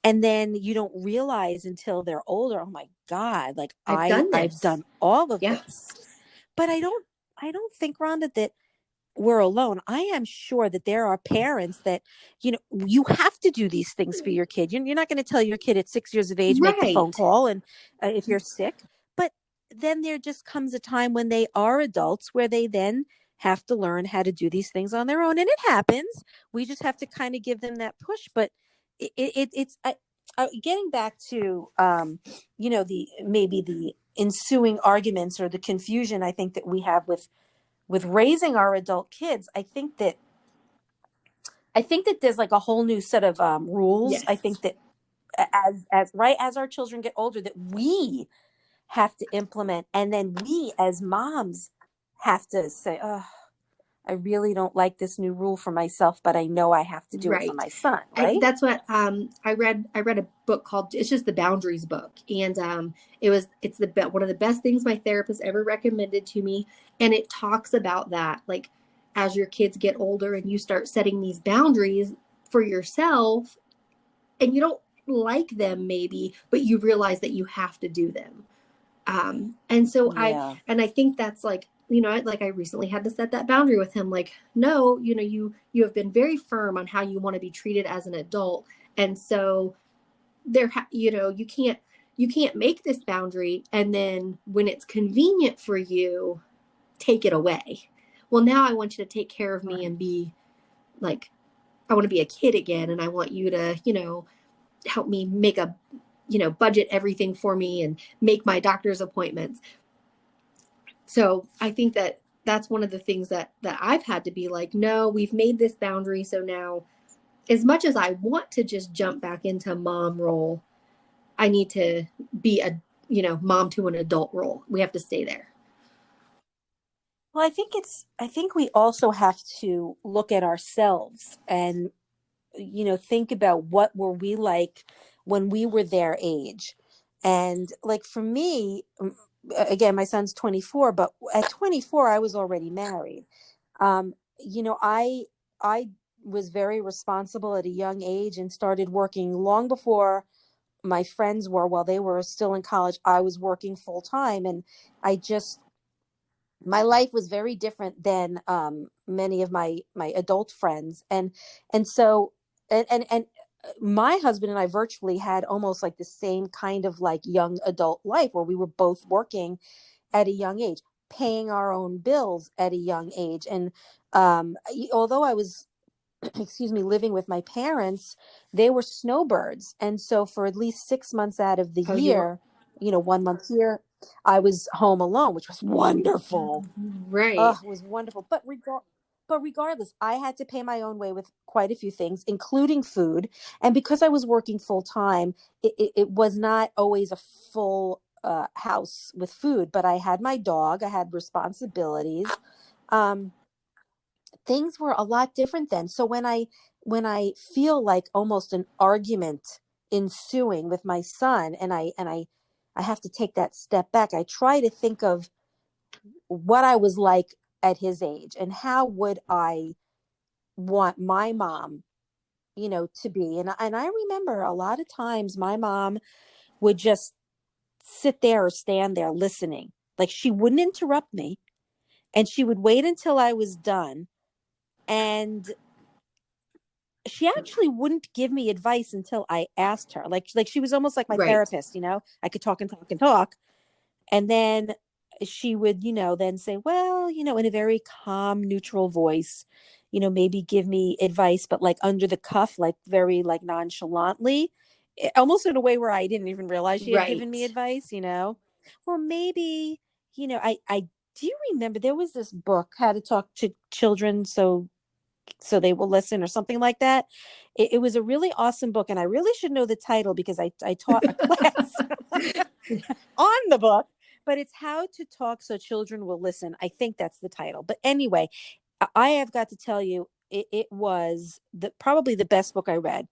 And then you don't realize until they're older, oh my God, like I've done I've this. done all of Yeah. this. But I don't think, Rhonda, that we're alone. I am sure that there are parents that, you have to do these things for your kid. You're not going to tell your kid at 6 years of age, make the phone Right. call and if you're sick. But then there just comes a time when they are adults where they then have to learn how to do these things on their own. And it happens. We just have to kind of give them that push. But it's getting back to, the maybe the ensuing arguments or the confusion I think that we have with raising our adult kids. I think that there's like a whole new set of rules. I Yes. think that as right as our children get older, that we have to implement, and then we as moms have to say, "Oh, I really don't like this new rule for myself, but I know I have to do it for Right. my son." Right? That's what I read a book called, it's just the Boundaries book, and it's one of the best things my therapist ever recommended to me, and it talks about that, like, as your kids get older and you start setting these boundaries for yourself, and you don't like them maybe, but you realize that you have to do them. And so Yeah. I think that's like, like I recently had to set that boundary with him. Like, no, you have been very firm on how you want to be treated as an adult. And so you can't make this boundary. And then when it's convenient for you, take it away. Well, now I want you to take care of me Right. and be like, I want to be a kid again. And I want you to, help me make a, budget everything for me and make my doctor's appointments. So I think that that's one of the things that I've had to be like, no, we've made this boundary. So now, as much as I want to just jump back into mom role, I need to be a, mom to an adult role. We have to stay there. Well, I think we also have to look at ourselves and, think about what were we like when we were their age. And like for me, again, my son's 24, but at 24, I was already married. I was very responsible at a young age and started working long before my friends were. While they were still in college, I was working full time, and I just my life was very different than many of my adult friends, and so and my husband and I virtually had almost like the same kind of like young adult life where we were both working at a young age, paying our own bills at a young age. And although I was, excuse me, living with my parents, they were snowbirds. And so for at least 6 months out of the Oh, you were year, 1 month here, I was home alone, which was wonderful. Oh, right. it was wonderful. But regardless, I had to pay my own way with quite a few things, including food. And because I was working full time, it was not always a full house with food, but I had my dog, I had responsibilities. Um, Things were a lot different then. So when I feel like almost an argument ensuing with my son, and I have to take that step back, I try to think of what I was like at his age and how would I want my mom, to be. And I remember a lot of times my mom would just sit there or stand there listening. Like she wouldn't interrupt me and she would wait until I was done. And she actually wouldn't give me advice until I asked her. Like she was almost like my Right. therapist, I could talk and talk and talk. And then she would, then say, well, in a very calm, neutral voice, maybe give me advice, but like under the cuff, like very like nonchalantly, almost in a way where I didn't even realize she had given me Right. advice, well, maybe, I do you remember there was this book, How to Talk to Children so they will listen or something like that. It was a really awesome book, and I really should know the title because I taught a class on the book, but it's How to Talk So Children Will Listen. I think that's the title. But anyway, I have got to tell you, it was probably the best book I read.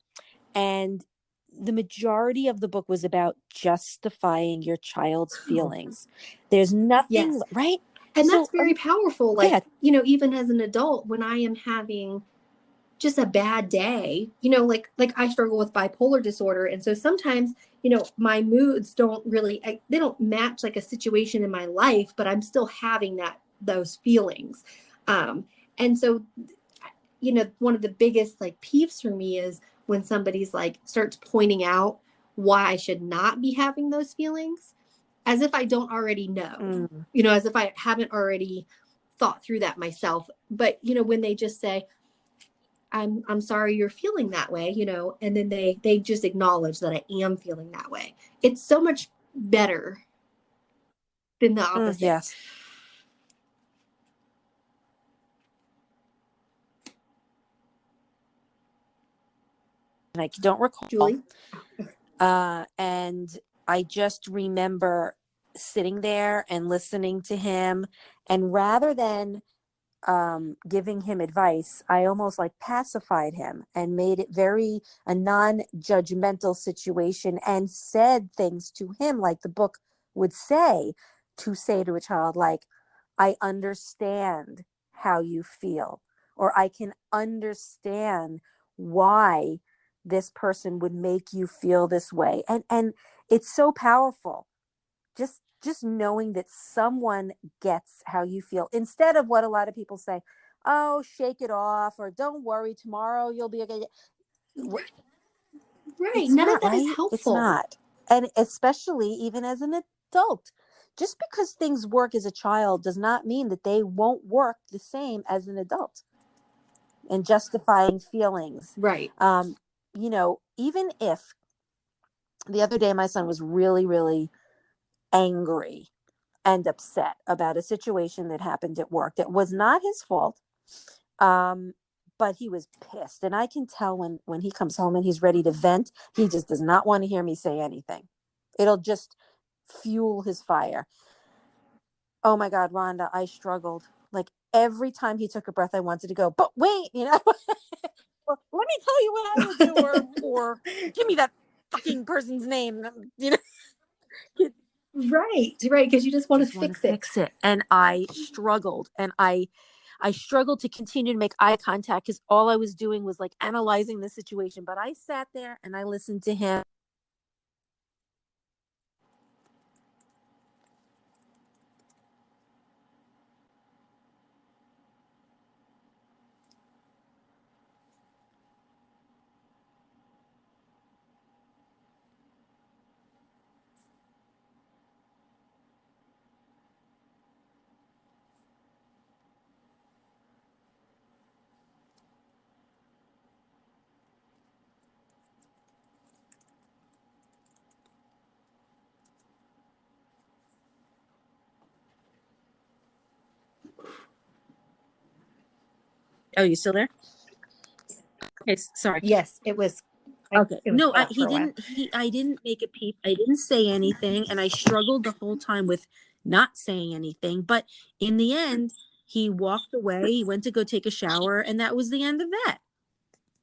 And the majority of the book was about justifying your child's feelings. There's nothing, Yes. right? And So, that's very powerful. go Like, ahead. even as an adult, when I am having just a bad day, like I struggle with bipolar disorder. And so sometimes, my moods don't really, they don't match like a situation in my life, but I'm still having those feelings. And so, one of the biggest like peeves for me is when somebody's like starts pointing out why I should not be having those feelings, as if I don't already know, as if I haven't already thought through that myself. But, when they just say, I'm sorry you're feeling that way, and then they just acknowledge that I am feeling that way. It's so much better than the opposite. Yes. And I don't recall. Julie? And I just remember sitting there and listening to him. And rather than giving him advice, I almost like pacified him and made it a non-judgmental situation and said things to him like the book would say to a child, like, I understand how you feel, or I can understand why this person would make you feel this way. And it's so powerful. Just knowing that someone gets how you feel, instead of what a lot of people say, oh, shake it off, or don't worry, tomorrow you'll be okay. Right. It's None not, of that is right? helpful. It's not. And especially even as an adult, just because things work as a child does not mean that they won't work the same as an adult. And justifying feelings. Right. Even if the other day my son was really, really angry and upset about a situation that happened at work that was not his fault, but he was pissed. And I can tell when he comes home and he's ready to vent, he just does not want to hear me say anything. It'll just fuel his fire. Oh my God, Rhonda, I struggled. Like every time he took a breath, I wanted to go, but wait, well, let me tell you what I would do, or give me that fucking person's name, Right, because you just want to fix it. And I struggled, and I struggled to continue to make eye contact because all I was doing was like analyzing the situation. But I sat there and I listened to him. Oh, you still there? Okay, sorry. Yes, it was. Okay. No, I didn't make a peep. I didn't say anything. And I struggled the whole time with not saying anything. But in the end, he walked away. He went to go take a shower. And that was the end of that.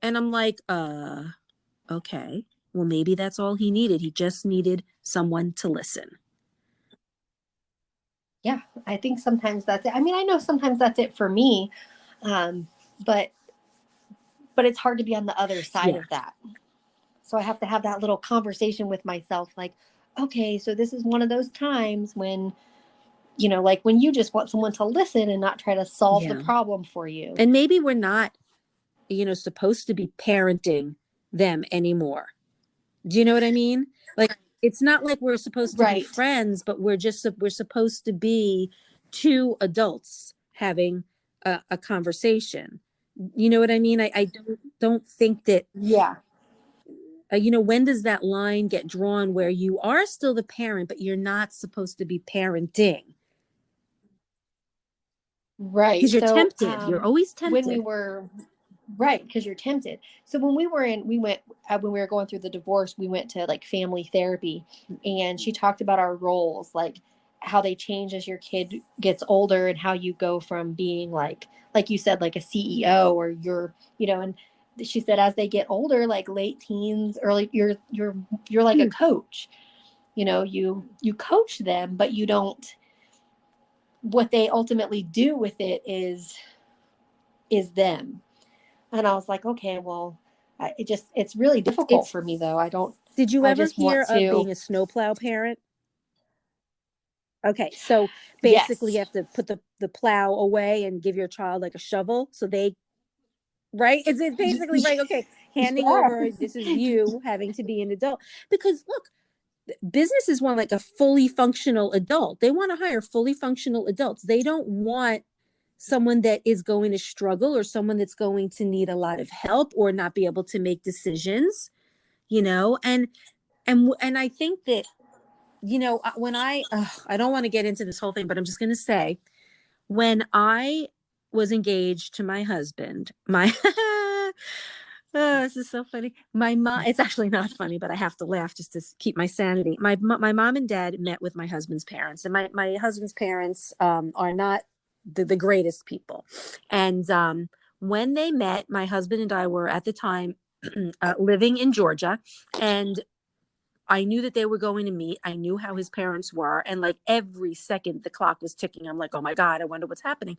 And I'm like, okay. Well, maybe that's all he needed. He just needed someone to listen. Yeah, I think sometimes that's it. I mean, I know sometimes that's it for me. But it's hard to be on the other side of that. So I have to have that little conversation with myself, like, okay, so this is one of those times when, like when you just want someone to listen and not try to solve the problem for you. And maybe we're not, supposed to be parenting them anymore. Do you know what I mean? Like It's not like we're supposed to be Right. friends, but we're supposed to be two adults having a conversation. You know what I mean? I don't think that, Yeah. when does that line get drawn where you are still the parent, but you're not supposed to be parenting? Right. Because you're So, tempted. You're always when we tempted. were right, because you're tempted. So when we went when we were going through the divorce, we went to like family therapy, and she talked about our roles, like how they change as your kid gets older, and how you go from being like you said, like a CEO, or and she said as they get older, like late teens, early, you're like a coach. You coach them, but you don't. What they ultimately do with it is them. And I was like, okay, well, it's really difficult It's for me though. Did you I ever just want hear of to, being a snowplow parent? Okay, so basically you yes, have to put the plow away and give your child like a shovel so they, right? It's basically like, okay, handing over, yes, this is you having to be an adult. Because look, businesses want like a fully functional adult. They want to hire fully functional adults. They don't want someone that is going to struggle, or someone that's going to need a lot of help or not be able to make decisions, and I think that, when I don't want to get into this whole thing, but I'm just going to say, when I was engaged to my husband, my oh, this is so funny. My mom, it's actually not funny, but I have to laugh just to keep my sanity. My mom and dad met with my husband's parents, and my husband's parents are not the greatest people. And when they met, my husband and I were at the time living in Georgia, and I knew that they were going to meet. I knew how his parents were. And like every second the clock was ticking, I'm like, oh my God, I wonder what's happening.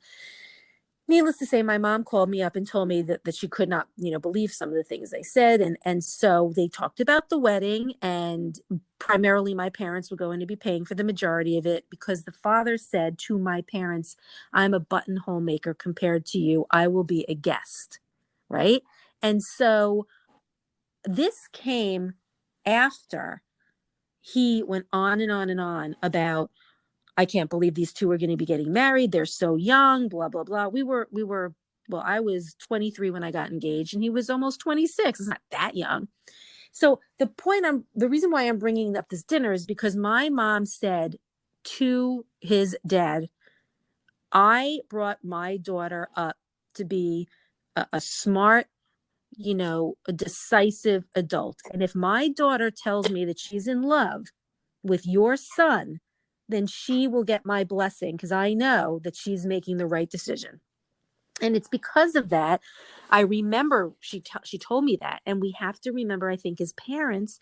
Needless to say, my mom called me up and told me that she could not, believe some of the things they said. And so they talked about the wedding, and primarily my parents were going to be paying for the majority of it, because the father said to my parents, I'm a buttonhole maker compared to you. I will be a guest. Right. And so this came after he went on and on and on about, I can't believe these two are going to be getting married. They're so young, blah, blah, blah. Well, I was 23 when I got engaged, and he was almost 26. It's not that young. So the reason why I'm bringing up this dinner is because my mom said to his dad, I brought my daughter up to be a smart, a decisive adult. And if my daughter tells me that she's in love with your son, then she will get my blessing, because I know that she's making the right decision. And it's because of that. I remember she told me that. And we have to remember, I think, as parents,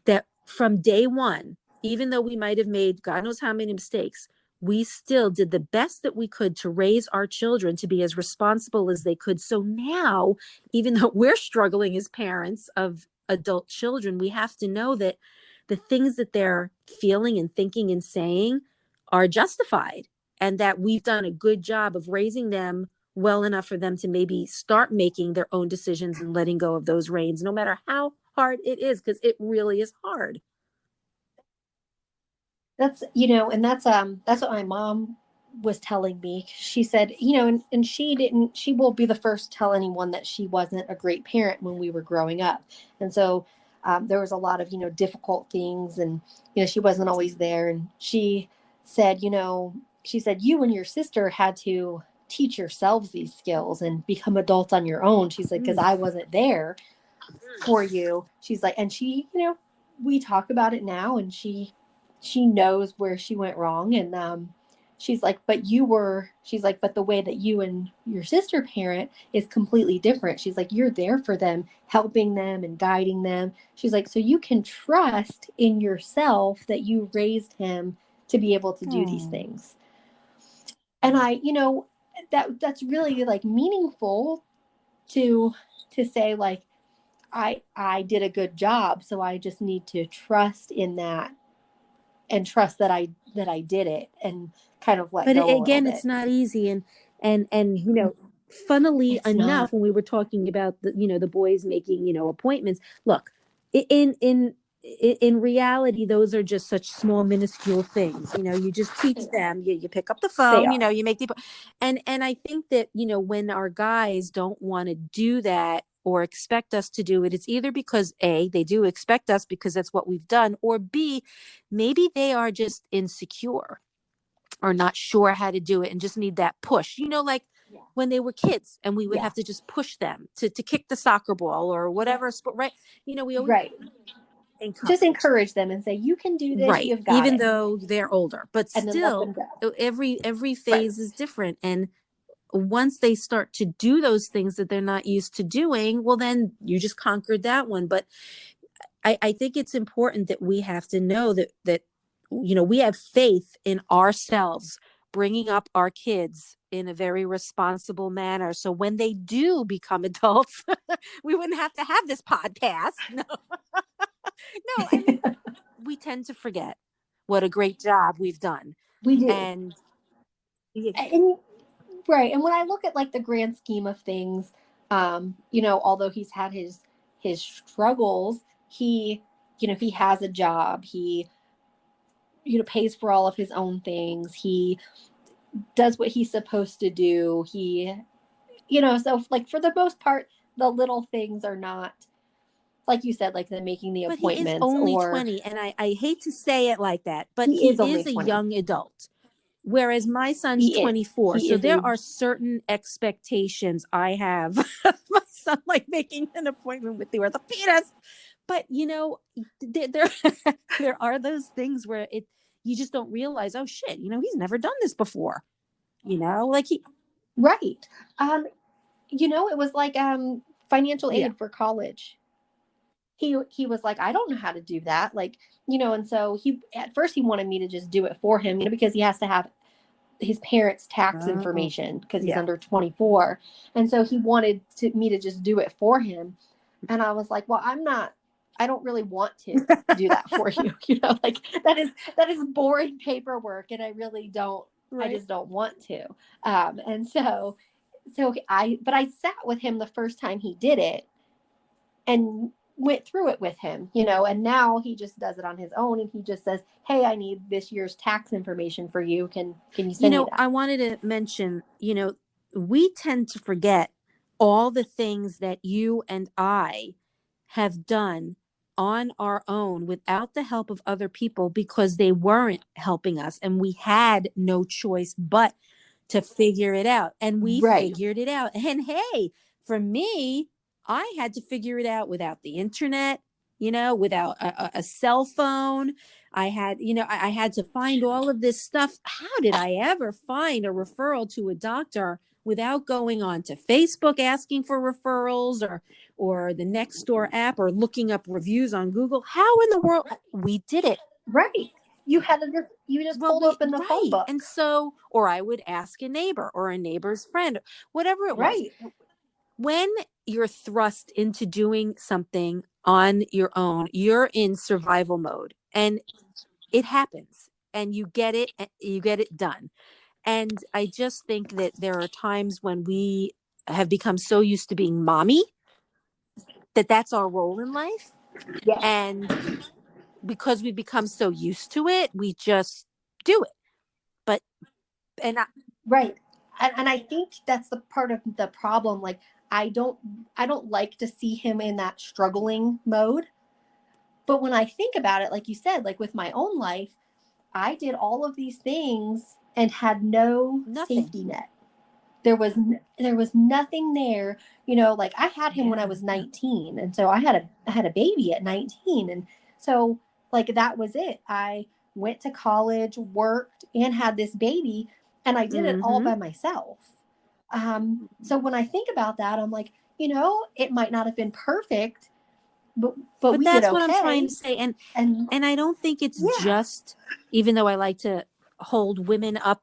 that from day one, even though we might have made God knows how many mistakes, we still did the best that we could to raise our children to be as responsible as they could. So now, even though we're struggling as parents of adult children, we have to know that the things that they're feeling and thinking and saying are justified, and that we've done a good job of raising them well enough for them to maybe start making their own decisions and letting go of those reins, no matter how hard it is, because it really is hard. that's what my mom was telling me. She said, and she will be the first to tell anyone that she wasn't a great parent when we were growing up. And so there was a lot of, difficult things, and, she wasn't always there. And said, she said, you and your sister had to teach yourselves these skills and become adults on your own. She's like, because I wasn't there for you. She's like, and we talk about it now, and she knows where she went wrong. And she's like, she's like, but the way that you and your sister parent is completely different. She's like, you're there for them, helping them and guiding them. She's like, so you can trust in yourself that you raised him to be able to do these things. And that's really like meaningful to say, like, I did a good job, so I just need to trust in that, and trust that I did it, and kind of let But go a little again, bit. it's not easy. And funnily It's enough, not. when we were talking about the boys making, appointments, look, in in reality, those are just such small, minuscule things. You just teach them. You pick up the phone. You make the and I think that when our guys don't want to do that or expect us to do it, it's either because A, they do expect us because that's what we've done, or B, maybe they are just insecure or not sure how to do it and just need that push. Like when they were kids and we would have to just push them to kick the soccer ball or whatever sport, right? We always just encourage them and say, you can do this, right, you've got even it. though they're older, but and still every phase is different. And once they start to do those things that they're not used to doing, well, then you just conquered that one. But I think it's important that we have to know that we have faith in ourselves bringing up our kids in a very responsible manner. So when they do become adults, we wouldn't have to have this podcast. No, I mean, we tend to forget what a great job we've done. We do. And right. And when I look at like the grand scheme of things, although he's had his struggles, he has a job. He, pays for all of his own things. He does what he's supposed to do. He, so like for the most part, the little things are not, like you said, like the making the appointments. He is only 20, and I hate to say it like that, but he is a young adult. Whereas my son's 24. So there are certain expectations I have of my son, like making an appointment with the orthopedist. But, there are those things where you just don't realize, oh, shit, he's never done this before. Like he. Right. It was like financial aid for college. He was like, I don't know how to do that. Like, and so at first he wanted me to just do it for him, because he has to have his parents' tax information because he's under 24. And so he wanted me to just do it for him. And I was like, well, I don't really want to do that for you. Like that is boring paperwork. And I really don't, I just don't want to. And so I sat with him the first time he did it and went through it with him, and now he just does it on his own. And he just says, hey, I need this year's tax information for you. Can you send me that? I wanted to mention, we tend to forget all the things that you and I have done on our own without the help of other people because they weren't helping us and we had no choice but to figure it out. And we figured it out. And hey, for me, I had to figure it out without the internet, without a cell phone. I had, I had to find all of this stuff. How did I ever find a referral to a doctor without going on to Facebook asking for referrals or the Nextdoor app or looking up reviews on Google? How in the world? We did it. Right. You had to just pulled up in the phone book. And so, or I would ask a neighbor or a neighbor's friend, whatever it was. When you're thrust into doing something on your own, you're in survival mode and it happens and you get it done. And I just think that there are times when we have become so used to being mommy that that's our role in life. Yes. And because we become so used to it, we just do it. Right. And I think that's the part of the problem. Like, I don't like to see him in that struggling mode. But when I think about it, like you said, like with my own life, I did all of these things and had nothing. Safety net. There was nothing there, like I had him when I was 19. And so I had a baby at 19. And so like, that was it. I went to college, worked, and had this baby, and I did it all by myself. So when I think about that, I'm like, it might not have been perfect, but we that's did okay. What I'm trying to say. And I don't think it's just, even though I like to hold women up,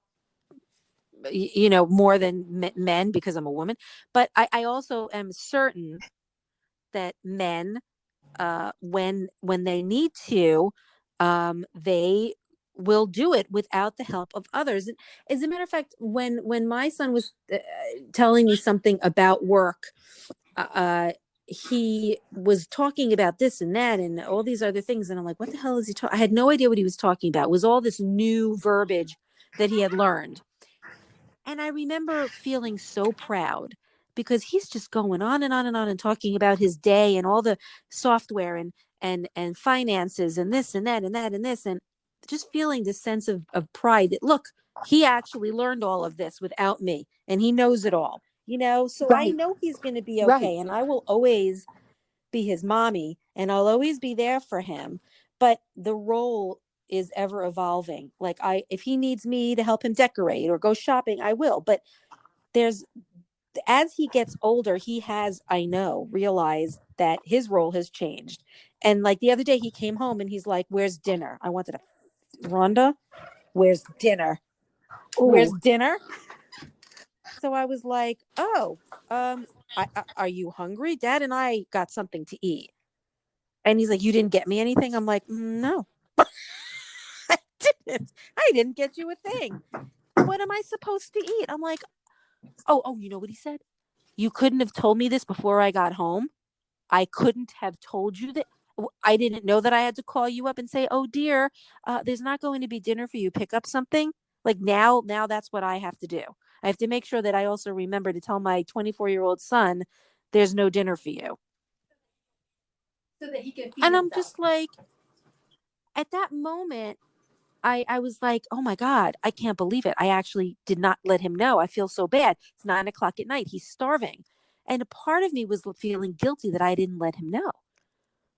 more than men because I'm a woman, but I also am certain that men, when they need to, they will do it without the help of others. And as a matter of fact, when my son was telling me something about work, he was talking about this and that and all these other things. And I'm like, what the hell is he talking? I had no idea what he was talking about. It was all this new verbiage that he had learned. And I remember feeling so proud because he's just going on and on and on and talking about his day and all the software and finances and this and that and that and this, and just feeling this sense of pride that, look, he actually learned all of this without me and he knows it all, so I Right. know he's going to be Right. okay. And I will always be his mommy and I'll always be there for him. But the role is ever evolving. Like if he needs me to help him decorate or go shopping, I will. But as he gets older, he has, I know, realized that his role has changed. And like the other day he came home and he's like, where's dinner? I wanted to, Rhonda, where's dinner? Where's Ooh. dinner? So I was like, oh, are you hungry? Dad and I got something to eat. And he's like, you didn't get me anything? I'm like, no, I didn't. I didn't get you a thing. What am I supposed to eat? I'm like, oh, you know what he said? You couldn't have told me this before I got home. I couldn't have told you that. I didn't know that I had to call you up and say, oh dear, there's not going to be dinner for you. Pick up something. Like now that's what I have to do. I have to make sure that I also remember to tell my 24-year-old son, there's no dinner for you. So that he can feed And himself. I'm just like, at that moment, I was like, oh my God, I can't believe it. I actually did not let him know. I feel so bad. It's 9:00 at night. He's starving. And a part of me was feeling guilty that I didn't let him know.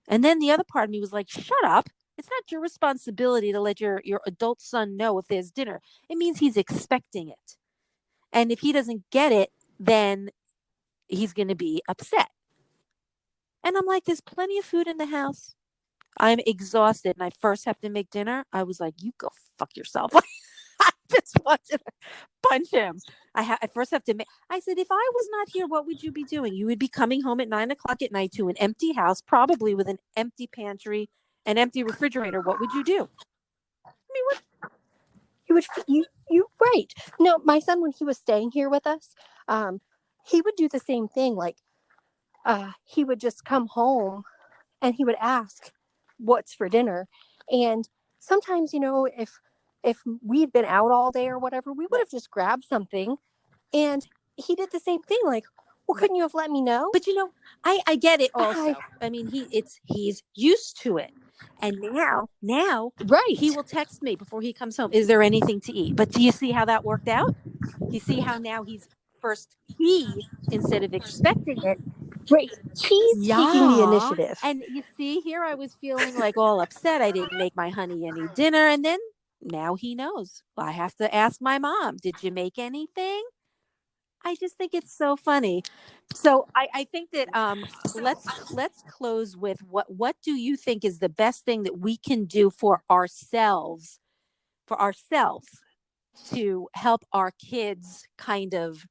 And then the other part of me was like, shut up. It's not your responsibility to let your adult son know if there's dinner. It means he's expecting it. And if he doesn't get it, then he's going to be upset. And I'm like, there's plenty of food in the house. I'm exhausted and I first have to make dinner. I was like, you go fuck yourself. I just wanted to punch him. I first have to make, I said, if I was not here, what would you be doing? You would be coming home at 9:00 at night to an empty house, probably with an empty pantry, an empty refrigerator. What would you do? I mean, what? You right. No, my son, when he was staying here with us, he would do the same thing. Like, he would just come home and he would ask what's for dinner. And sometimes, if we'd been out all day or whatever, we would have just grabbed something. And he did the same thing. Like, well, couldn't you have let me know? But I get it also. I mean, he's used to it. And now right. he will text me before he comes home. Is there anything to eat? But do you see how that worked out? You see how now he's instead of expecting it, Right. He's taking the initiative. And you see here, I was feeling like all upset. I didn't make my honey any dinner. And then now he knows. I have to ask my mom, did you make anything? I just think it's so funny. So I think that let's close with what do you think is the best thing that we can do for ourselves to help our kids kind of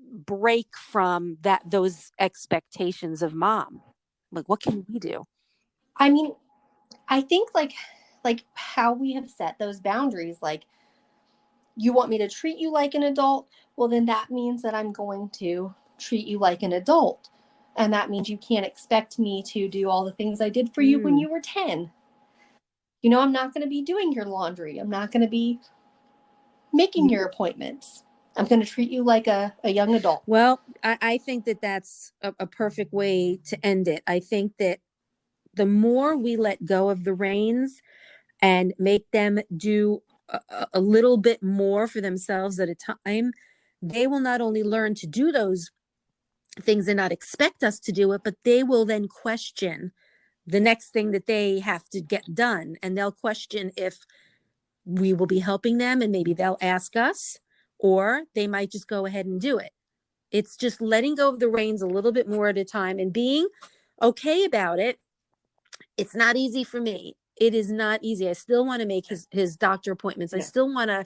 break from those expectations of mom? Like, what can we do? I mean, I think like how we have set those boundaries, like, you want me to treat you like an adult? Well, then that means that I'm going to treat you like an adult. And that means you can't expect me to do all the things I did for you when you were 10. I'm not going to be doing your laundry. I'm not going to be making your appointments. I'm going to treat you like a young adult. Well, I think that that's a perfect way to end it. I think that the more we let go of the reins and make them do a little bit more for themselves at a time, they will not only learn to do those things and not expect us to do it, but they will then question the next thing that they have to get done. And they'll question if we will be helping them, and maybe they'll ask us, or they might just go ahead and do it. It's just letting go of the reins a little bit more at a time and being okay about it. It's not easy for me. It is not easy. I still want to make his doctor appointments. I still want to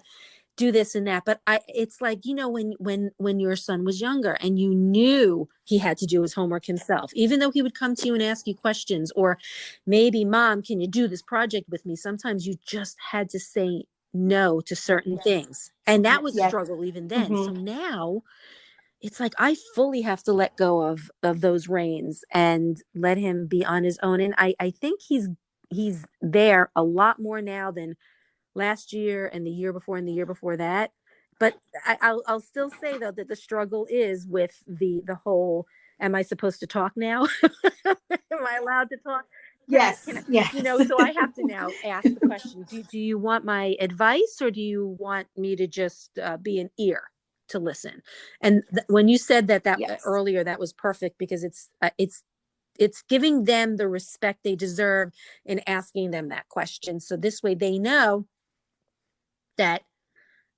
do this and that. But it's like, when your son was younger and you knew he had to do his homework himself, even though he would come to you and ask you questions, or maybe, Mom, can you do this project with me? Sometimes you just had to say no to certain things. And that was a struggle even then. So now it's like I fully have to let go of those reins and let him be on his own. And I think he's there a lot more now than last year and the year before and the year before that. But I'll still say though that the struggle is with the whole, am I supposed to talk now? Am I allowed to talk? Yes, You yes. know, so I have to now ask the question, do you want my advice, or do you want me to just be an ear to listen? And when you said that Yes. earlier, that was perfect, because it's giving them the respect they deserve in asking them that question. So this way they know that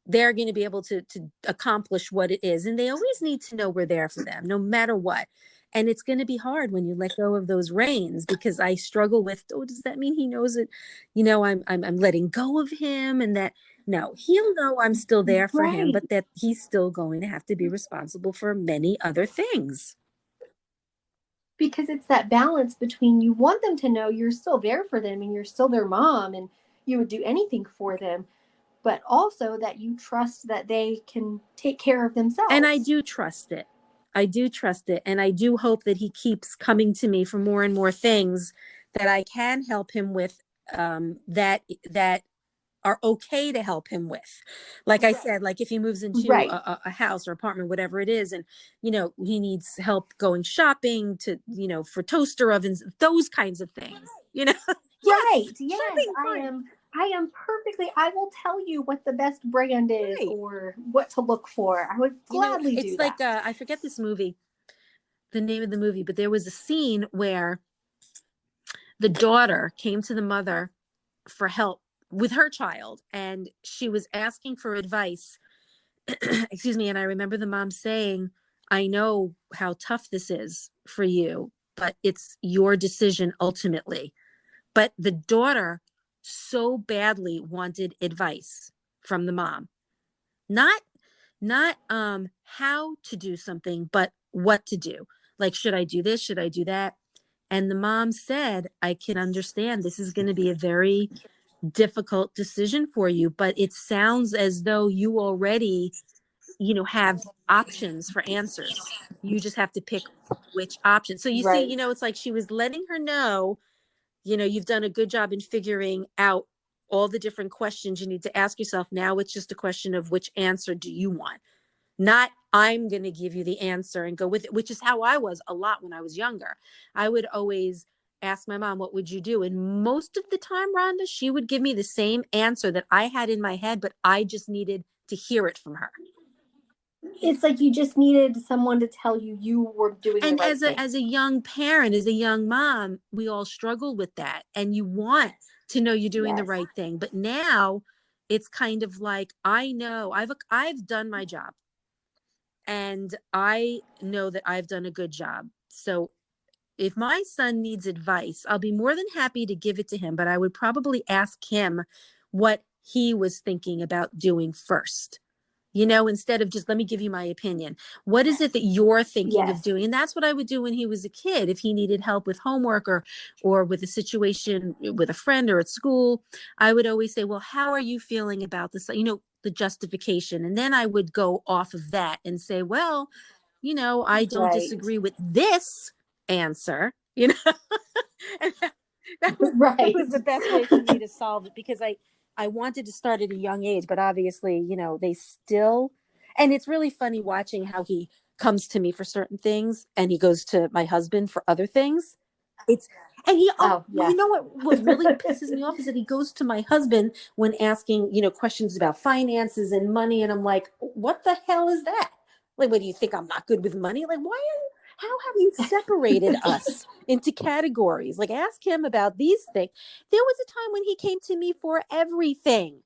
they're going to be able to accomplish what it is. And they always need to know we're there for them, no matter what. And it's going to be hard when you let go of those reins, because I struggle with, oh, does that mean he knows it? You know, I'm letting go of him, and that, no, he'll know I'm still there for him, Right. but that he's still going to have to be responsible for many other things. Because it's that balance between, you want them to know you're still there for them and you're still their mom and you would do anything for them, but also that you trust that they can take care of And I themselves. do trust it. I do trust it. And I do hope that he keeps coming to me for more and more things that I can help him with, that are okay to help him with. Like I said, like if he moves into Right. a house or apartment, whatever it is, and, you know, he needs help going shopping to, you know, for toaster ovens, those kinds of things, you know. Yes, Right. Yes. shopping, fine. I am perfectly, I will tell you what the best brand is Right. or what to look for. I would You know, gladly it's do like, that. I forget the name of the movie, but there was a scene where the daughter came to the mother for help with her child, and she was asking for advice. Excuse me. And I remember the mom saying, I know how tough this is for you, but it's your decision ultimately. But the daughter so badly wanted advice from the mom, not how to do something, but what to do. Like, should I do this? Should I do that? And the mom said, I can understand this is going to be a very difficult decision for you, but it sounds as though you already, you know, have options for answers. You just have to pick which option. So you see, Right. you know, it's like she was letting her know, you know, you've done a good job in figuring out all the different questions you need to ask yourself. Now it's just a question of which answer do you want? Not, I'm going to give you the answer and go with it, which is how I was a lot when I was younger. I would always ask my mom, what would you do? And most of the time, Rhonda, she would give me the same answer that I had in my head, but I just needed to hear it from her. It's like you just needed someone to tell you you were doing the And right thing. as a young parent, as a young mom, we all struggle with that, and you want to know you're doing the Yes. right thing. But now it's kind of like, I know I've done my job, and I know that I've done a good job. So if my son needs advice, I'll be more than happy to give it to him, but I would probably ask him what he was thinking about doing first. You know, instead of just, let me give you my opinion. What is it that you're thinking of Yes. doing? And that's what I would do when he was a kid. If he needed help with homework, or with a situation with a friend or at school, I would always say, well, how are you feeling about this? You know, the justification. And then I would go off of that and say, well, you know, I don't Right. disagree with this answer, you know. And that Right. was the best way for me to solve it, because I wanted to start at a young age, but obviously, you know, they still, and it's really funny watching how he comes to me for certain things and he goes to my husband for other things. It's, and Oh, well, you yes. know what really pisses me off is that he goes to my husband when asking, you know, questions about finances and money. And I'm like, what the hell is that? Like, what do you think? I'm not good with money? Like, how have you separated us into categories? Like, ask him about these things. There was a time when he came to me for everything.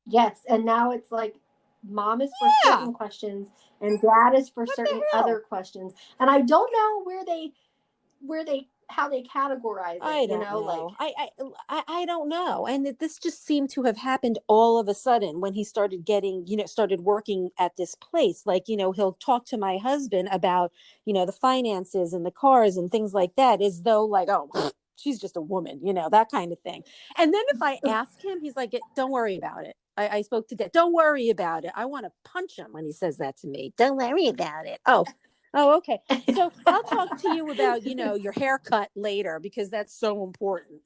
Yes. And now it's like mom is for Yeah. certain questions and dad is for What the certain other hell? questions. And I don't know how they categorize it, I you don't know, like, know. I don't know. And this just seemed to have happened all of a sudden when he started getting, you know, started working at this place. Like, you know, he'll talk to my husband about, you know, the finances and the cars and things like that, as though like, oh, she's just a woman, that kind of thing. And then if I ask him, he's like, don't worry about it. I spoke to Dad. Don't worry about it. I want to punch him when he says that to me. Don't worry about it. Oh, okay. So I'll talk to you about, your haircut later, because that's so important.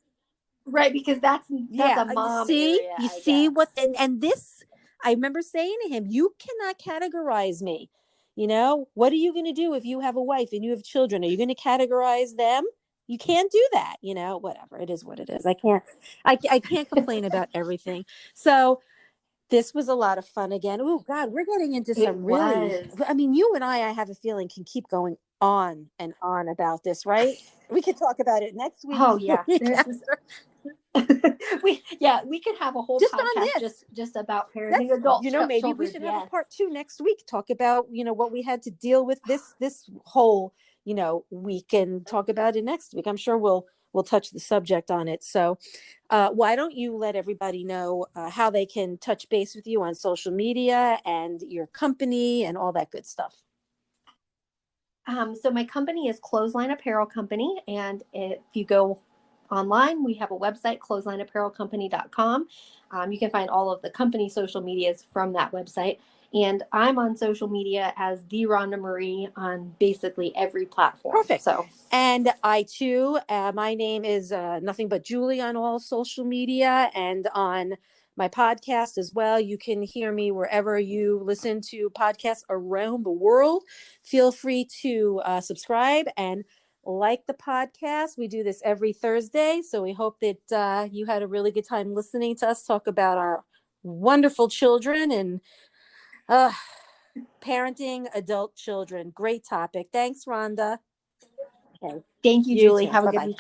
Right, because that's a mom area, you see what, and this, I remember saying to him, you cannot categorize me. What are you going to do if you have a wife and you have children? Are you going to categorize them? You can't do that. Whatever. It is what it is. I can't complain about everything. So this was a lot of fun again. Oh God, we're getting into some really, I mean, you and I have a feeling, can keep going on and on about this, right? We could talk about it next week. Oh yeah. We could have a whole podcast just about parenting adult children. Maybe we should have a part 2 next week, talk about what we had to deal with this whole week, and talk about it next week. I'm sure we'll touch the subject on it. So why don't you let everybody know how they can touch base with you on social media and your company and all that good stuff? So my company is Clothesline Apparel Company, and if you go online, we have a website, clotheslineapparelcompany.com. You can find all of the company social medias from that website. And I'm on social media as the Rhonda Marie on basically every platform. Perfect. So, and I too, my name is nothing but Julie on all social media and on my podcast as well. You can hear me wherever you listen to podcasts around the world. Feel free to subscribe and like the podcast. We do this every Thursday, so we hope that you had a really good time listening to us talk about our wonderful children and parenting adult children. Great topic. Thanks, Rhonda. Okay. Thank you, Julie. Have a good weekend.